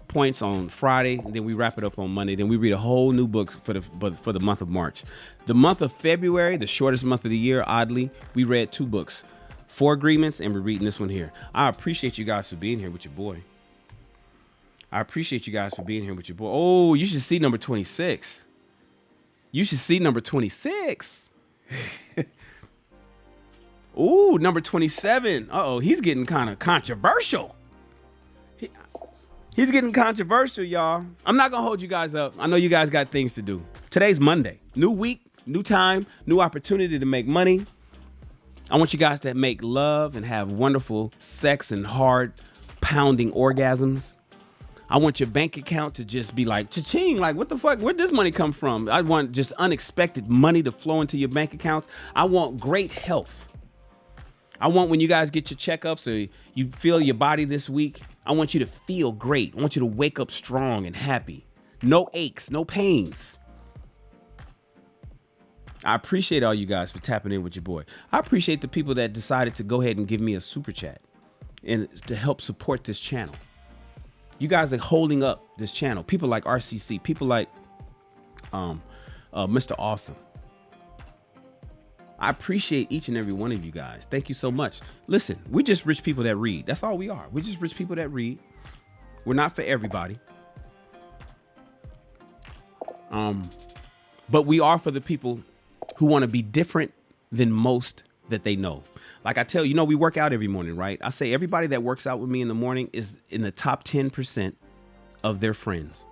points on Friday, and then we wrap it up on Monday. Then we read a whole new book for the month of March. The month of February, the shortest month of the year, oddly, we read 2 books, 4 Agreements, and we're reading this one here. I appreciate you guys for being here with your boy. Oh, you should see number 26. Ooh, number 27. He's getting kind of controversial. He's getting controversial, y'all. I'm not going to hold you guys up. I know you guys got things to do. Today's Monday. New week, new time, new opportunity to make money. I want you guys to make love and have wonderful sex and hard pounding orgasms. I want your bank account to just be like, cha-ching, like, what the fuck? Where'd this money come from? I want just unexpected money to flow into your bank accounts. I want great health. I want when you guys get your checkups or you feel your body this week, I want you to feel great. I want you to wake up strong and happy. No aches, no pains. I appreciate all you guys for tapping in with your boy. I appreciate the people that decided to go ahead and give me a super chat and to help support this channel. You guys are holding up this channel. People like RCC, people like Mr. Awesome. I appreciate each and every one of you guys. Thank you so much. Listen, we're just rich people that read. That's all we are. We're just rich people that read. We're not for everybody. But we are for the people who want to be different than most that they know. Like I tell you, we work out every morning, right? I say everybody that works out with me in the morning is in the top 10% of their friends.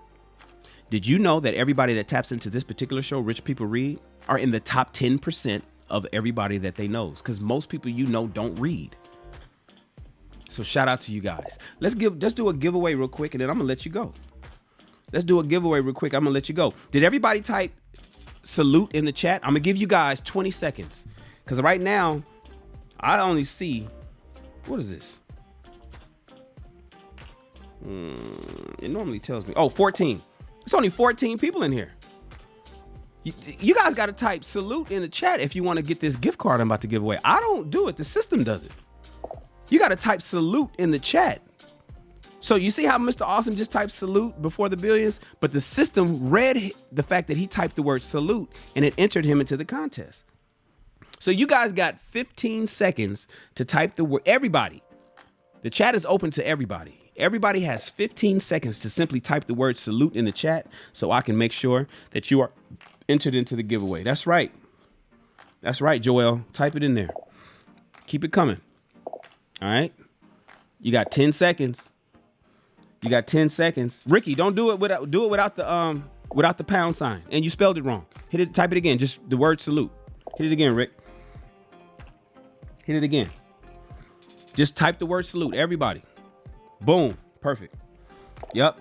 Did you know that everybody that taps into this particular show, Rich People Read, are in the top 10% of everybody that they know? Because most people don't read. So shout out to you guys. Let's do a giveaway real quick, and then I'm gonna let you go. Did everybody type salute in the chat? I'm gonna give you guys 20 seconds. Because right now, I only see, what is this? It normally tells me, 14. It's only 14 people in here. You guys got to type salute in the chat if you want to get this gift card I'm about to give away. I don't do it. The system does it. You got to type salute in the chat. So you see how Mr. Awesome just typed salute before the billions, but the system read the fact that he typed the word salute and it entered him into the contest. So you guys got 15 seconds to type the word. Everybody, the chat is open to everybody. Everybody has 15 seconds to simply type the word salute in the chat so I can make sure that you are entered into the giveaway. That's right. That's right, Joel. Type it in there. Keep it coming. All right. You got 10 seconds. You got 10 seconds. Ricky, don't do it without the pound sign. And you spelled it wrong. Hit it, type it again. Just the word salute. Hit it again, Rick. Hit it again. Just type the word salute, everybody. Boom. Perfect. Yep.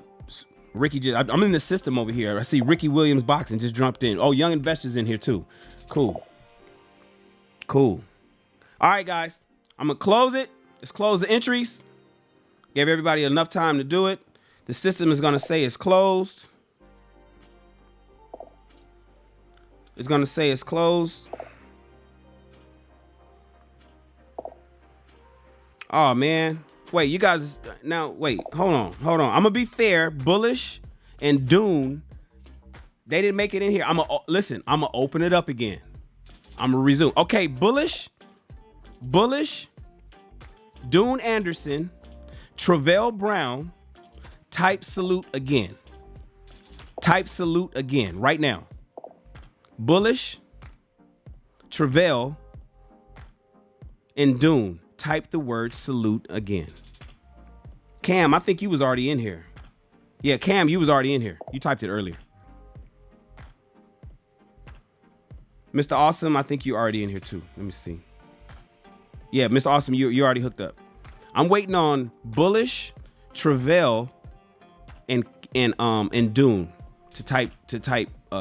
Ricky I'm in the system over here. I see Ricky Williams Boxing just jumped in. Oh, Young Investors in here too. Cool. All right, guys. I'm gonna close it. Let's close the entries. Give everybody enough time to do it. The system is gonna say it's closed. It's gonna say it's closed. Oh man. Wait, you guys, now, wait, hold on. I'm gonna be fair. Bullish and Dune, they didn't make it in here. I'm gonna open it up again. I'm gonna resume. Okay, Bullish, Dune Anderson, Travell Brown, type salute again. Type salute again, right now. Bullish, Travell, and Dune. Type the word salute again. Cam, I think you was already in here. Yeah, Cam, you was already in here. You typed it earlier. Mr. Awesome, I think you already in here too. Let me see. Yeah, Mr. Awesome, you already hooked up. I'm waiting on Bullish, Travell, and Dune to type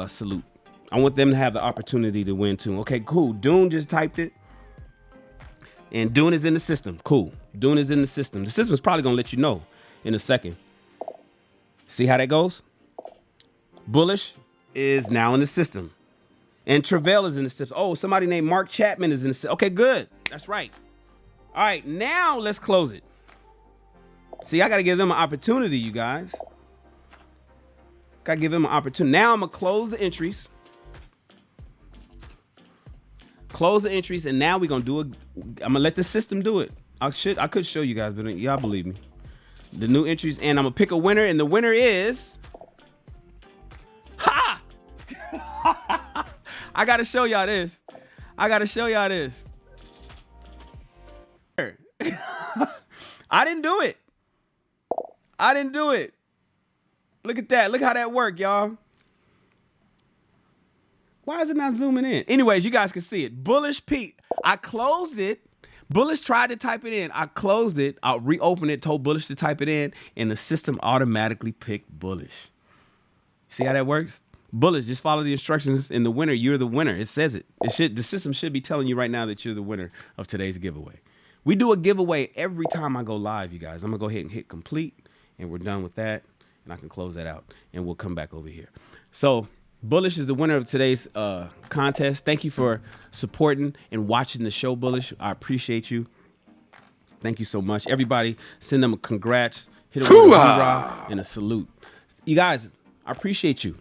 salute. I want them to have the opportunity to win too. Okay, cool. Dune just typed it. And Dune is in the system. Cool. Dune is in the system. The system is probably going to let you know in a second. See how that goes? Bullish is now in the system. And Travell is in the system. Oh, somebody named Mark Chapman is in the system. Okay, good. That's right. All right, now let's close it. See, I got to give them an opportunity, you guys. Got to give them an opportunity. Now I'm going to close the entries. Close the entries, and now we're gonna do it. I'm gonna let the system do it. I could show you guys, but y'all believe me. The new entries, and I'm gonna pick a winner, and the winner is ha! I gotta show y'all this. I didn't do it. Look at that. Look how that worked, y'all. Why is it not zooming in? Anyways, you guys can see it. Bullish Pete. I closed it. Bullish tried to type it in. I closed it. I reopened it, told Bullish to type it in, and the system automatically picked Bullish. See how that works? Bullish, just follow the instructions, and the winner, you're the winner. It says it. The system should be telling you right now that you're the winner of today's giveaway. We do a giveaway every time I go live, you guys. I'm going to go ahead and hit complete, and we're done with that, and I can close that out, and we'll come back over here. So Bullish is the winner of today's contest. Thank you for supporting and watching the show, Bullish. I appreciate you. Thank you so much. Everybody, send them a congrats. Hit them with a hoorah and a salute. You guys, I appreciate you.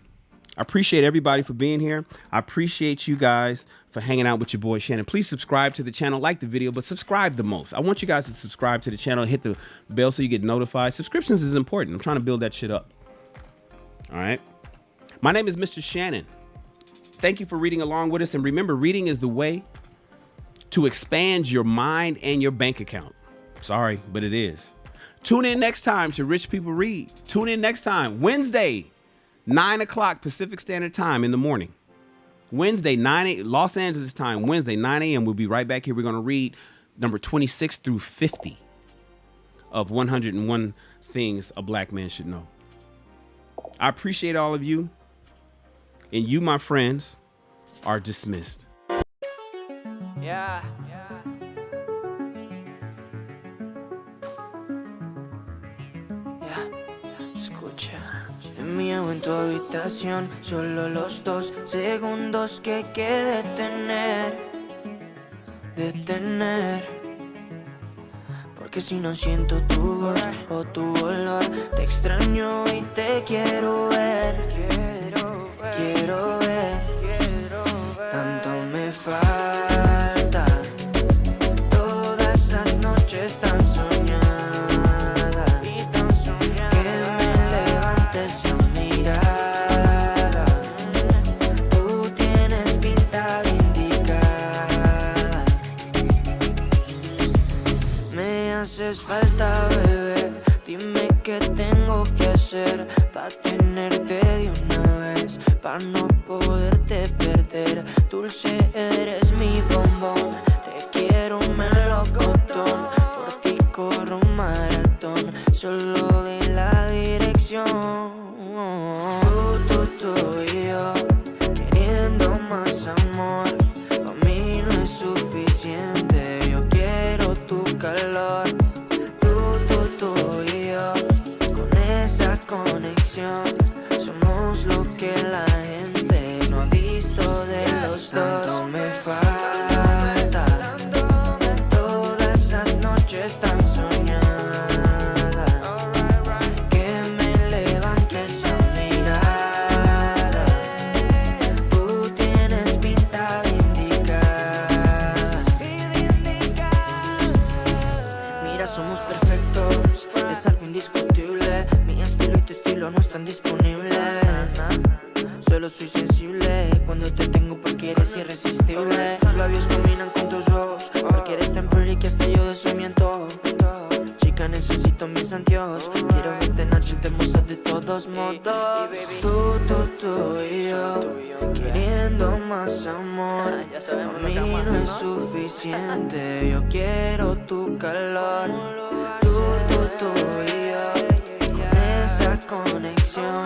I appreciate everybody for being here. I appreciate you guys for hanging out with your boy Shannon. Please subscribe to the channel, like the video, but subscribe the most. I want you guys to subscribe to the channel, hit the bell so you get notified. Subscriptions is important. I'm trying to build that shit up. All right. My name is Mr. Shannon. Thank you for reading along with us. And remember, reading is the way to expand your mind and your bank account. Sorry, but it is. Tune in next time to Rich People Read. Tune in next time, Wednesday, 9 o'clock Pacific Standard Time in the morning. Wednesday, 9 a.m. Los Angeles time, Wednesday, 9 a.m. We'll be right back here. We're going to read number 26 through 50 of 101 Things a Black Man Should Know. I appreciate all of you. And you, my friends, are dismissed. Yeah. Escucha. Mío en tu habitación, solo los 2 segundos que hay que detener. Porque si no siento tu voz o tu olor, te extraño y te quiero ver. Quiero ver. Tanto me falta. pa' no poderte perder. Dulce, eres mi bombón. Te quiero melocotón. Por ti corro un maratón. Solo de la dirección. Tú y yo, queriendo más amor. Pa' mí no es suficiente. Yo quiero tu calor. Tú y yo, con esa conexión. Somos lo que la gente no ha visto de los dos. Tanto me falta, todas esas noches tan soñadas, que me levantes a mirada. Tú tienes pinta de indicada. Mira, somos perfectos, es algo indiscutible. Mi estilo y tu estilo no están disponibles. Solo soy sensible cuando te tengo porque eres irresistible. Tus labios combinan con tus ojos, porque eres tan pretty que hasta yo de eso miento. Chica, necesito mis anteojos. Quiero verte en noche hermosa de todos modos. Tú y yo, queriendo más amor. A mí no es suficiente, yo quiero tu calor. Tú y yo, con esa conexión.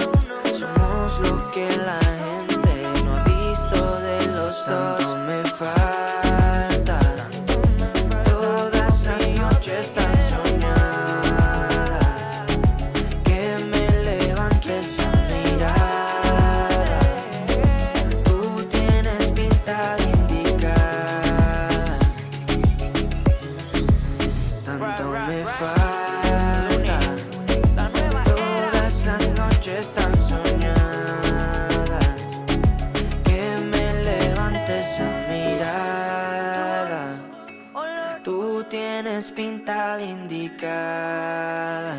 Somos lo que la gente no ha visto de los dos. Tanto me falta, todas esas noches tan soñadas, que me levantes a mirada. Tú tienes pinta de indicada. Tanto me falta, todas esas noches tan soñadas, que me levantes a mirada. Tú tienes pinta de indicada.